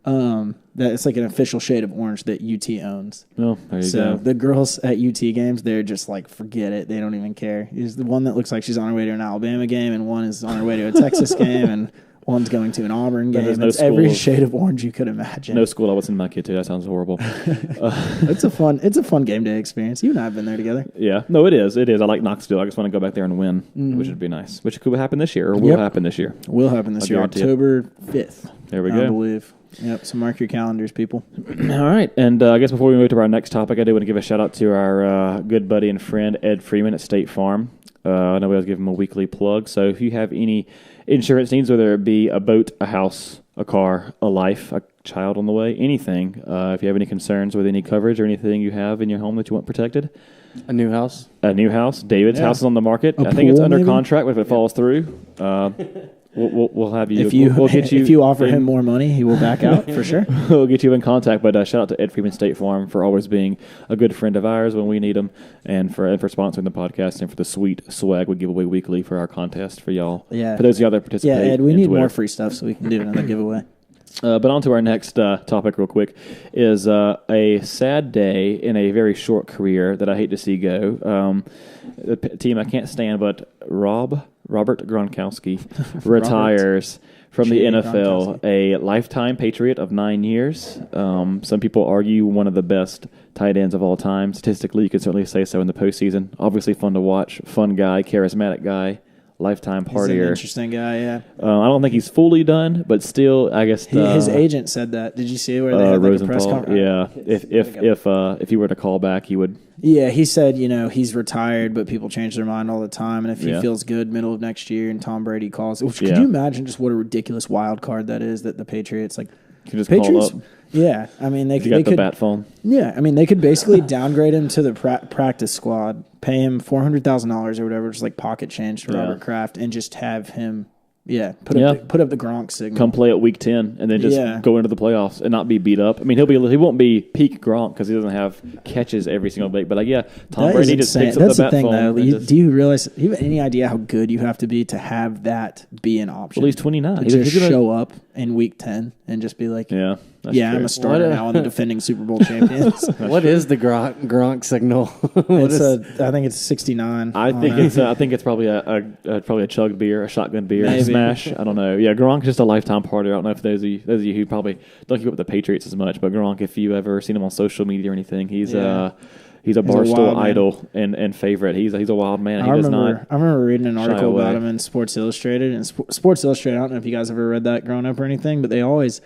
That it's like an official shade of orange that UT owns. Oh, there you go. So the girls at UT games, they're just like, forget it. They don't even care. Is the one that looks like she's on her way to an Alabama game, and one is on her way to a Texas game, and one's going to an Auburn game. It's every shade of orange you could imagine. No school I would send my kid to. That sounds horrible. It's a fun game day experience. You and I have been there together. Yeah. No, it is. It is. I like Knoxville. I just want to go back there and win, which would be nice. Which could happen this year, or will happen this year. Will happen this year, October 5th. There we go. I believe. Yep, so mark your calendars, people. All right, and I guess before we move to our next topic, I do want to give a shout-out to our good buddy and friend, Ed Freeman at State Farm. I know we always give him a weekly plug, so if you have any insurance needs, whether it be a boat, a house, a car, a life, a child on the way, anything, if you have any concerns with any coverage or anything you have in your home that you want protected. A new house. David's house is on the market. I think it's under contract, but if it falls through, we'll have you. We'll get you. If you offer him more money, he will back out for sure. We'll get you in contact. But shout out to Ed Freeman State Farm for always being a good friend of ours when we need them, and for sponsoring the podcast and for the sweet swag we give away weekly for our contest for y'all. Yeah. For those of y'all that participate. Yeah, Ed, we need more free stuff so we can do another giveaway. But on to our next topic real quick is a sad day in a very short career that I hate to see go. The team I can't stand, but Robert Gronkowski retires from the NFL, a lifetime Patriot of 9 years. Some people argue one of the best tight ends of all time. Statistically, you could certainly say so in the postseason. Obviously fun to watch, fun guy, charismatic guy. lifetime He's an partier. interesting guy, yeah. I don't think he's fully done, but still, I guess His agent said that. Did you see where they had like a press conference? Yeah, if he were to call back, he would. Yeah, he said, he's retired, but people change their mind all the time, and if he feels good middle of next year and Tom Brady calls, could you imagine just what a ridiculous wild card that is that the Patriots you just call up. Yeah, I mean they got could the bat phone. Yeah, I mean they could basically downgrade him to the practice squad, pay him $400,000 or whatever, just like pocket change to Robert Kraft, and just have him. Yeah, put up the Gronk signal. Come play at week 10 and then just go into the playoffs and not be beat up. I mean, he won't be peak Gronk because he doesn't have catches every single week. But Tom Brady just picks up the bat phone. That's the thing, though. Do you realize? Do you have any idea how good you have to be to have that be an option? Well, he's 29. He's just show up in week 10 and just be like, true. I'm a starter now on the defending Super Bowl champions. What is the Gronk signal? I think it's 69. I think it's probably a chugged beer, a shotgun beer, a smash. I don't know. Yeah, Gronk's just a lifetime partner. I don't know if those of you who probably don't keep up with the Patriots as much, but Gronk, if you ever seen him on social media or anything, he's a Barstool idol and favorite. He's a wild man. I remember reading an article about him in Sports Illustrated. And Sports Illustrated, I don't know if you guys ever read that growing up or anything, but they always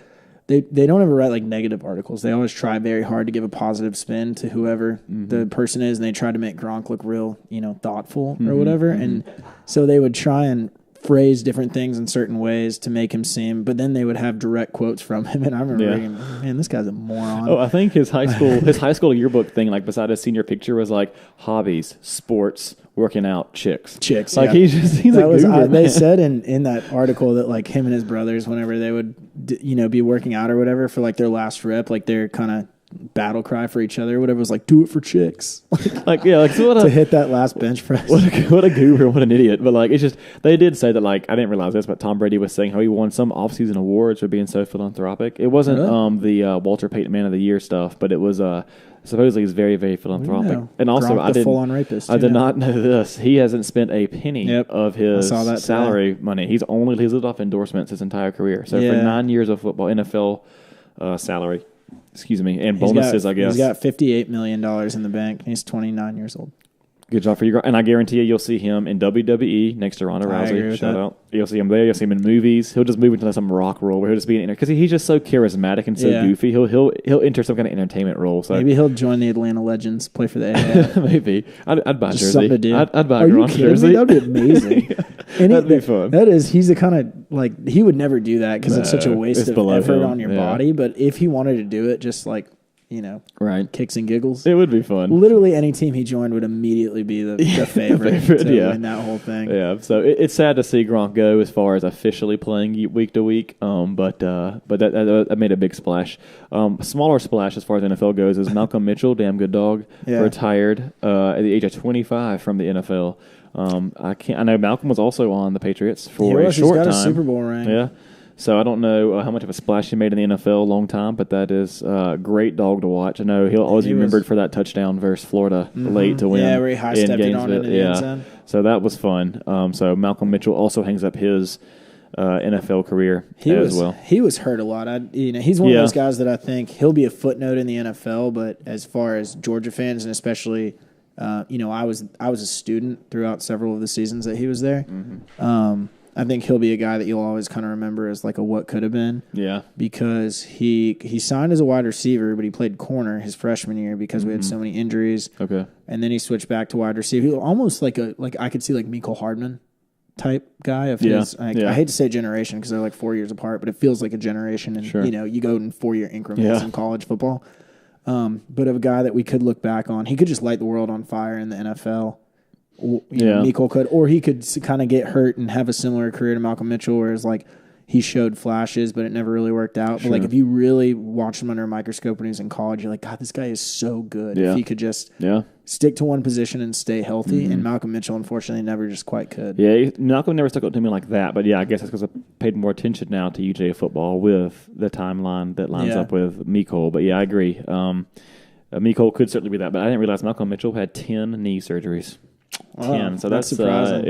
they don't ever write like negative articles. They always try very hard to give a positive spin to whoever the person is, and they try to make Gronk look real, thoughtful or whatever. And so they would try and phrase different things in certain ways to make him seem, but then they would have direct quotes from him, and I remember reading, man, this guy's a moron. Oh, I think his high school yearbook thing, like beside his senior picture, was like hobbies, sports, working out, chicks. Like he's a goober, they said in that article that like him and his brothers, whenever they would be working out or whatever for like their last rep, like their kind of battle cry for each other, whatever, was like, do it for chicks. To hit that last bench press. What a goober, what an idiot. But it's just, they did say that, I didn't realize this, but Tom Brady was saying how he won some offseason awards for being so philanthropic. It wasn't the Walter Payton Man of the Year stuff, but it was supposedly he's very, very philanthropic. And also, I did not know this. He hasn't spent a penny of his salary money. He's lived off endorsements his entire career. So for 9 years of football, NFL salary. And bonuses, I guess. He's got $58 million in the bank, and he's 29 years old. Good job for you. And I guarantee you'll see him in WWE next to Ronda Rousey. Shout out. You'll see him there. You'll see him in movies. He'll just move into some rock role where he'll just be in because he's just so charismatic and so goofy. He'll enter some kind of entertainment role. So maybe he'll join the Atlanta Legends, play for the AAF. Maybe. I'd buy a jersey. Something to do. I'd buy a Gronk jersey. That'd be amazing. That'd be fun. That is, he's the kind of he would never do that because it's such a waste of effort on your body. But if he wanted to do it, just kicks and giggles. It would be fun. Literally any team he joined would immediately be the favorite to win that whole thing. Yeah, so it's sad to see Gronk go as far as officially playing week to week, but that made a big splash. Smaller splash as far as NFL goes is Malcolm Mitchell, damn good dog, retired at the age of 25 from the NFL. I know Malcolm was also on the Patriots for a short time. He's got a Super Bowl ring. Yeah. So I don't know how much of a splash he made in the NFL a long time, but that is a great dog to watch. I know he'll always be remembered for that touchdown versus Florida late to win. Yeah, where he high-stepped it on into the end zone. So that was fun. So Malcolm Mitchell also hangs up his NFL career as well. He was hurt a lot. He's one of those guys that I think he'll be a footnote in the NFL, but as far as Georgia fans and especially I was a student throughout several of the seasons that he was there. I think he'll be a guy that you'll always kind of remember as like a what could have been. Yeah. Because he signed as a wide receiver, but he played corner his freshman year because we had so many injuries. Okay. And then he switched back to wide receiver. He was almost like I could see like Mecole Hardman type guy of his. I hate to say generation because they're like 4 years apart, but it feels like a generation. And you go in 4-year increments in college football. But of a guy that we could look back on, he could just light the world on fire in the NFL. Mecole could, or he could kind of get hurt and have a similar career to Malcolm Mitchell, whereas like he showed flashes, but it never really worked out. But like if you really watched him under a microscope when he was in college, you're like, God, this guy is so good. If he could just stick to one position and stay healthy, and Malcolm Mitchell unfortunately never just quite could. Yeah, Malcolm never stuck out to me like that, but I guess that's because I paid more attention now to UJ football with the timeline that lines up with Mecole. But I agree. Mecole could certainly be that, but I didn't realize Malcolm Mitchell had 10 knee surgeries. 10. So that's surprising.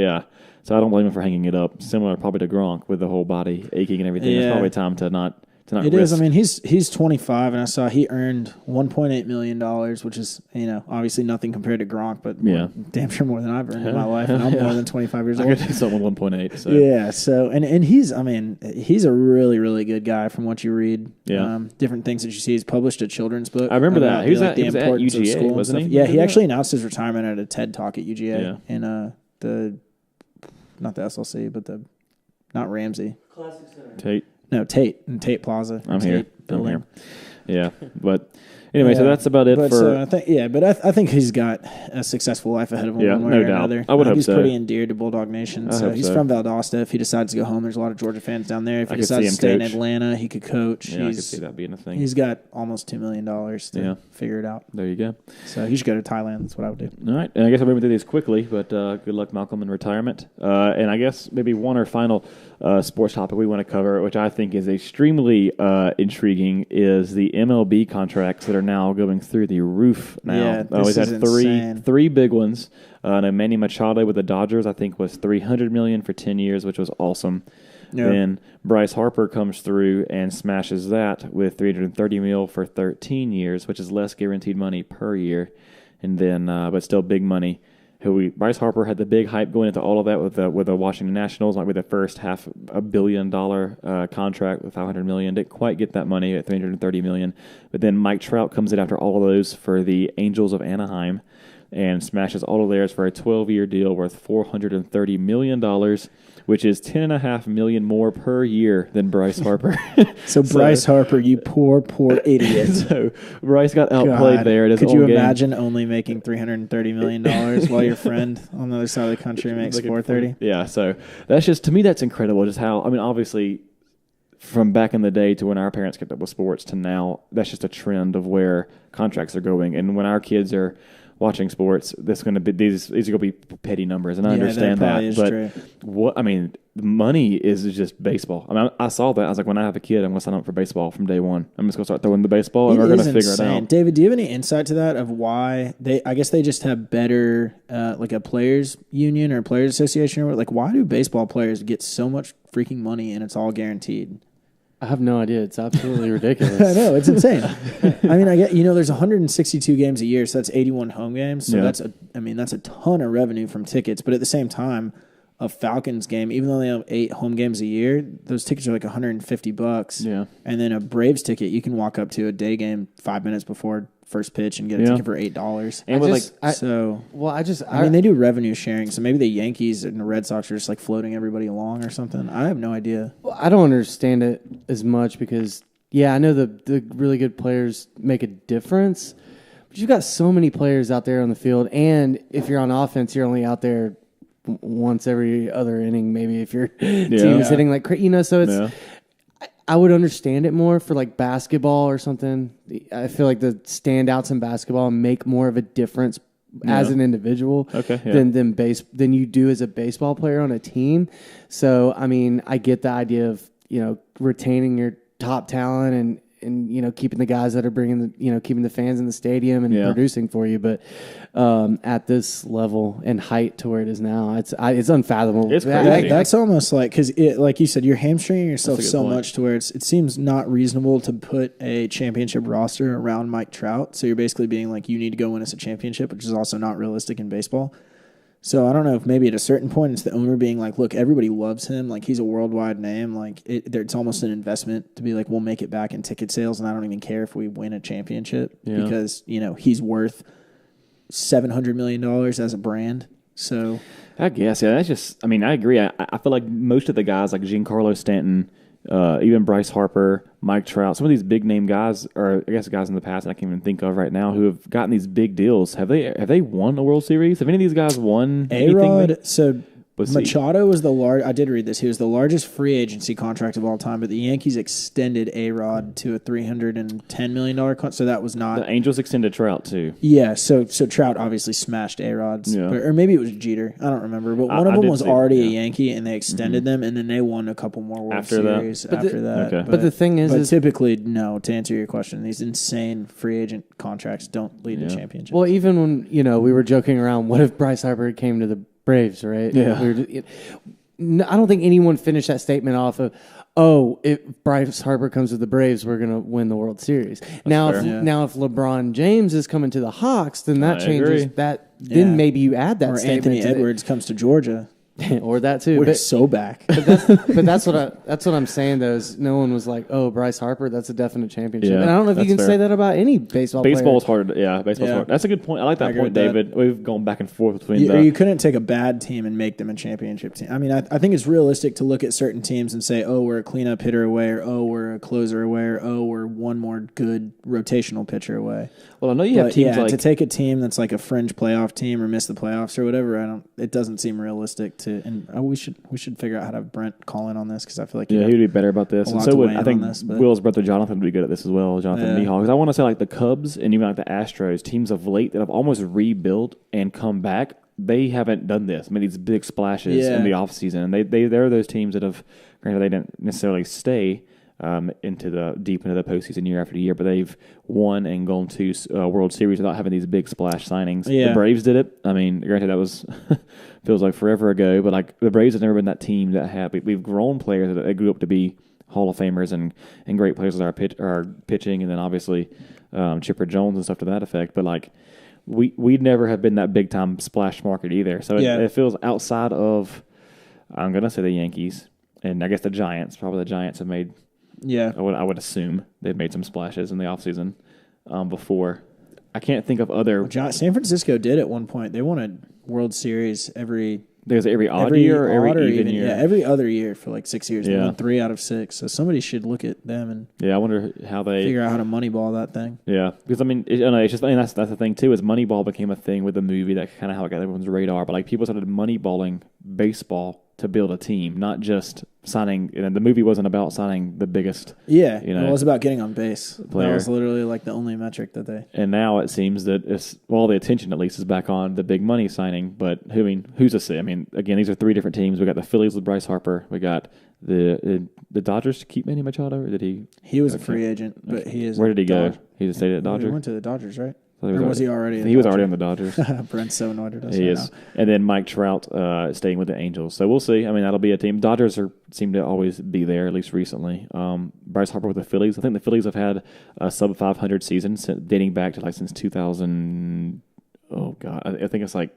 So I don't blame him for hanging it up. Similar probably to Gronk with the whole body aching and everything. It's probably time to not to not It risk. is. I mean, he's 25, and I saw he earned $1.8 million, which is, obviously nothing compared to Gronk, but damn sure more than I've earned in my life, and I'm more than 25 years I old. could do something with 1.8. So. Yeah, so, and he's a really, really good guy from what you read. Yeah. Different things that you see. He's published a children's book. I remember that. about He was the at importance of UGA, school and wasn't stuff. he? Yeah, he Remember actually announced his retirement at a TED Talk at UGA in not the SLC, but not Ramsey. Classic Center. Tate. No, Tate in Tate Plaza. I'm Tate here. building. Yeah, but anyway, so that's about it for. So I think he's got a successful life ahead of him. Yeah, one way no or doubt. another. I would hope he's so. pretty endeared to Bulldog Nation. I So hope he's so. from Valdosta. If he decides to go home, there's a lot of Georgia fans down there. If he I could decides see to him stay in coach. Atlanta, he could coach. Yeah, I could see that being a thing. He's got almost $2 million to figure it out. There you go. So he should go to Thailand. That's what I would do. All right, and I guess I'm moving through these quickly, but good luck, Malcolm, in retirement. And I guess maybe one or final sports topic we want to cover, which I think is extremely intriguing, is the MLB contracts that are now going through the roof now. Yeah, this We've is had insane. three big ones. Manny Machado with the Dodgers, I think, was $300 million for 10 years, which was awesome. Yeah. Then Bryce Harper comes through and smashes that with $330 million for 13 years, which is less guaranteed money per year, and then but still big money. Bryce Harper had the big hype going into all of that with the Washington Nationals, might be the first $500 million contract with $500 million. Didn't quite get that money at $330 million, but then Mike Trout comes in after all of those for the Angels of Anaheim, and smashes all of theirs for a 12-year deal worth $430 million, which is $10.5 million more per year than Bryce Harper. So Bryce Harper, you poor idiot. So Bryce got outplayed there. Could you imagine only making $330 million while your friend on the other side of the country makes $430? Yeah, so that's just, to me, that's incredible. Just how, I mean, obviously, from back in the day to when our parents kept up with sports to now, that's just a trend of where contracts are going. And when our kids are watching sports, these are going to be petty numbers, and I understand that. But true. Money is just baseball. I mean, I saw that. I was like, when I have a kid, I'm going to sign up for baseball from day one. I'm just going to start throwing the baseball, and we're going to figure it out. David, do you have any insight to that of why I guess they just have better, like a players union or players association, or like, why do baseball players get so much freaking money and it's all guaranteed? I have no idea. It's absolutely ridiculous. I know, it's insane. I mean, there's 162 games a year, so that's 81 home games. So that's a ton of revenue from tickets. But at the same time, a Falcons game, even though they have 8 home games a year, those tickets are like $150. Yeah. And then a Braves ticket, you can walk up to a day game 5 minutes before first pitch and get a ticket for $8. And they do revenue sharing, so maybe the Yankees and the Red Sox are just like floating everybody along or something. I have no idea. Well, I don't understand it as much because, I know the really good players make a difference, but you've got so many players out there on the field, and if you're on offense, you're only out there once every other inning, maybe if your team's hitting like so it's. Yeah. I would understand it more for like basketball or something. I feel like the standouts in basketball make more of a difference as an individual than you do as a baseball player on a team. So, I mean, I get the idea of, retaining your top talent and keeping the guys that are keeping the fans in the stadium and producing for you. But at this level and height to where it is now, it's unfathomable. It's crazy. That's almost like, because like you said, you're hamstringing yourself so much to where it seems not reasonable to put a championship roster around Mike Trout. So you're basically being like, you need to go win us a championship, which is also not realistic in baseball. So I don't know if maybe at a certain point it's the owner being like, look, everybody loves him. Like, he's a worldwide name. Like, it's almost an investment to be like, we'll make it back in ticket sales, and I don't even care if we win a championship because, he's worth $700 million as a brand. So I guess, that's just, I mean, I agree. I feel like most of the guys like Giancarlo Stanton, even Bryce Harper, Mike Trout, some of these big name guys, or I guess guys in the past I can't even think of right now, who have gotten these big deals. Have they won a World Series? Have any of these guys won anything? Machado was I did read this. He was the largest free agency contract of all time, but the Yankees extended A-Rod to a $310 million contract, so that was not... The Angels extended Trout, too. Yeah, so Trout obviously smashed A-Rod's, or maybe it was Jeter. I don't remember, but one of them was already a Yankee, and they extended them, and then they won a couple more World Series after that. Okay. But the thing is typically, no, to answer your question, these insane free agent contracts don't lead to championships. Well, even when, we were joking around, what if Bryce Harper came to the Braves, right? Yeah. I don't think anyone finished that statement off of, oh, if Bryce Harper comes to the Braves, we're going to win the World Series. Now if LeBron James is coming to the Hawks, then that changes that. Then maybe you add that or statement. Anthony Edwards comes to Georgia. Or that too. We're so back. But that's what I'm saying though. Is no one was like, "Oh, Bryce Harper, that's a definite championship." Yeah, and I don't know if you can fair. say that about any baseball. Baseball's player. hard. Baseball's hard. That's a good point. I like that point, David. We've gone back and forth between You couldn't take a bad team and make them a championship team. I mean, I think it's realistic to look at certain teams and say, "Oh, we're a cleanup hitter away," or "Oh, we're a closer away," or "Oh, we're one more good rotational pitcher away." Well, I know you have teams like to take a team that's like a fringe playoff team or miss the playoffs or whatever. It doesn't seem realistic to. And we should figure out how to have Brent call in on this because I feel like he would be better about this, and so would I think Will's brother Jonathan would be good at this as well. Jonathan Mihal, because I want to say like the Cubs and even like the Astros, teams of late that have almost rebuilt and come back. They haven't done this. I mean, these big splashes in the offseason. And they're those teams that have, granted, they didn't necessarily stay into the deep into the postseason year after year, but they've won and gone to World Series without having these big splash signings. Yeah. The Braves did it. I mean, granted, that was feels like forever ago, but like the Braves have never been that team that have. We've grown players that grew up to be Hall of Famers and great players with our pitching, and then obviously Chipper Jones and stuff to that effect. But like we'd never have been that big time splash market either. So it feels outside of, I'm gonna say the Yankees and I guess the Giants. Probably the Giants have made. Yeah, I would assume they've made some splashes in the offseason before. I can't think of other. San Francisco did at one point. They won a World Series every odd year or every even year. Yeah, every other year for like 6 years. Yeah. They won 3 out of 6. So somebody should look at them and I wonder how they figure out how to moneyball that thing. Yeah, because I mean, it's just that's the thing too. Is Moneyball became a thing with the movie that kind of how it got everyone's radar. But like people started moneyballing baseball to build a team, not just signing. The movie wasn't about signing the biggest. Yeah, it was about getting on base. Player. That was literally like the only metric that they. And now it seems that the attention at least is back on the big money signing. But who's to say? I mean, again, these are 3 different teams. We got the Phillies with Bryce Harper. We got the Dodgers to keep Manny Machado, or did he? He was a free agent, but he is. Where did he go? He just stayed at Dodgers. He went to the Dodgers, right? Or was he already? He was already on the Dodgers. Brent's so annoyed at us. He right is. now. And then Mike Trout staying with the Angels. So we'll see. I mean, that'll be a team. Dodgers seem to always be there, at least recently. Bryce Harper with the Phillies. I think the Phillies have had a sub 500 season dating back to since 2000. Oh God, I think it's like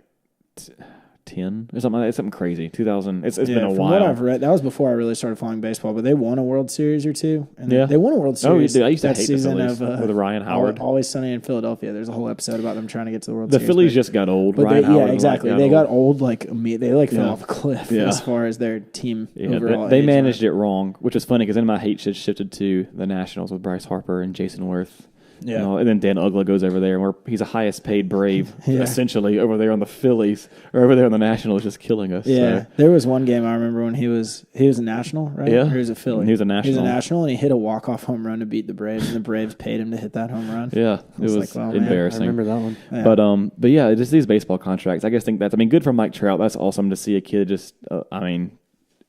10 or something like that. It's something crazy. 2000. It's been a while. From what I've read, that was before I really started following baseball. But they won a World Series or 2. And they won a World Series. Oh, I used to that hate season the Phillies with Ryan Howard. Always Sunny in Philadelphia. There's a whole episode about them trying to get to the World the Series. The Phillies just got old. But Ryan Howard exactly. They got old they fell off a cliff as far as their team overall. They managed it wrong, which is funny because then my hate shifted to the Nationals with Bryce Harper and Jason Worth. Yeah. And then Dan Ugla goes over there, and he's a highest paid Brave, essentially, over there on the Phillies, or over there on the Nationals, just killing us. Yeah. So. There was one game I remember when he was a National, right? Yeah. Or he was a Philly? He was a National. And he hit a walk-off home run to beat the Braves, and the Braves paid him to hit that home run. Yeah. It was embarrassing. I remember that one. Yeah. But yeah, just these baseball contracts, I guess good for Mike Trout. That's awesome to see a kid just,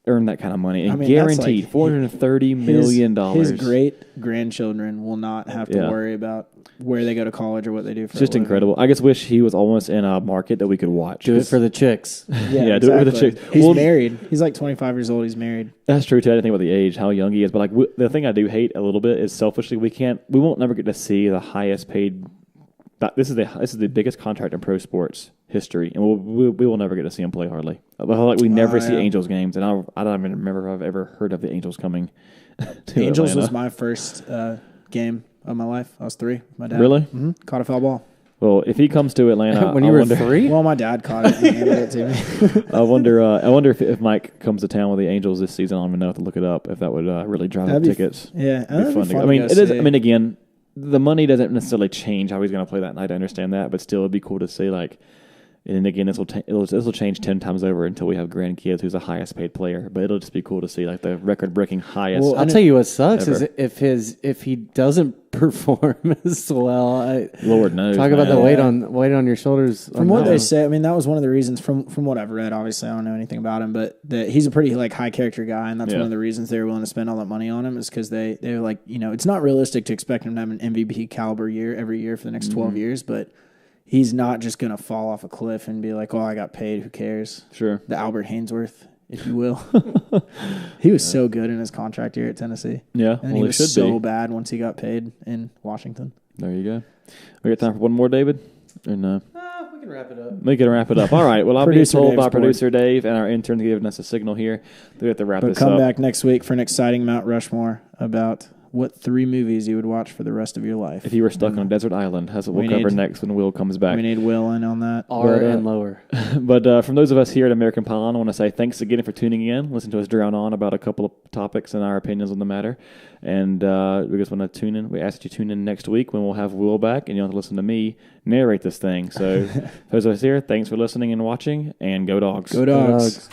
earn that kind of money and guaranteed $430 million. His great grandchildren will not have to worry about where they go to college or what they do for just incredible. I just wish he was almost in a market that we could watch. Do it for the chicks. Yeah, exactly. Do it for the chicks. He's married. He's like 25 years old. He's married. That's true too. I didn't think about the age, how young he is. But the thing I do hate a little bit is selfishly we won't never get to see the highest paid. This is the biggest contract in pro sports history, and we will never get to see him play hardly. Like we never see Angels games, and I don't even remember if I've ever heard of the Angels coming. To Angels Atlanta. was my first game of my life. I was 3 with my dad. Really? Mm-hmm. Caught a foul ball. Well, if he comes to Atlanta, when you were 3, well, my dad caught it and handed it to me. I wonder if Mike comes to town with the Angels this season. I don't even know if to look it up. If that would really drive up tickets. Yeah, that'd be fun. I mean, it is. I mean, again, the money doesn't necessarily change how he's going to play that night. I understand that, but still, it'd be cool to see And again, this will change 10 times over until we have grandkids who's the highest paid player. But it'll just be cool to see the record breaking highest. Well, I'll tell you what sucks is if he doesn't perform as well. Lord knows. Talk about the weight on your shoulders. From what they say, I mean, that was one of the reasons. From what I've read, obviously I don't know anything about him, but he's a pretty high character guy, and that's one of the reasons they were willing to spend all that money on him is because they were like, it's not realistic to expect him to have an MVP caliber year every year for the next 12 years, but. He's not just going to fall off a cliff and be like, oh, I got paid. Who cares? Sure. The Albert Hainsworth if you will. He was so good in his contract here at Tennessee. Yeah, And he was so bad once he got paid in Washington. There you go. We got time for one more, David? Or no? We can wrap it up. We can wrap it up. All right. Well, I'm being told by Dave's producer Dave and our intern giving us a signal here that we have to wrap But this up. come back next week for an exciting Mount Rushmore about what 3 movies you would watch for the rest of your life. If you were stuck on a desert island, that's what we'll cover next when Will comes back. We need Will in on that. R and lower. But from those of us here at American Pylon, I want to say thanks again for tuning in. Listen to us drown on about a couple of topics and our opinions on the matter. And we just want to tune in. We ask that you tune in next week when we'll have Will back, and you'll have to listen to me narrate this thing. So, for those of us here, thanks for listening and watching, and go Dogs. Go Dogs.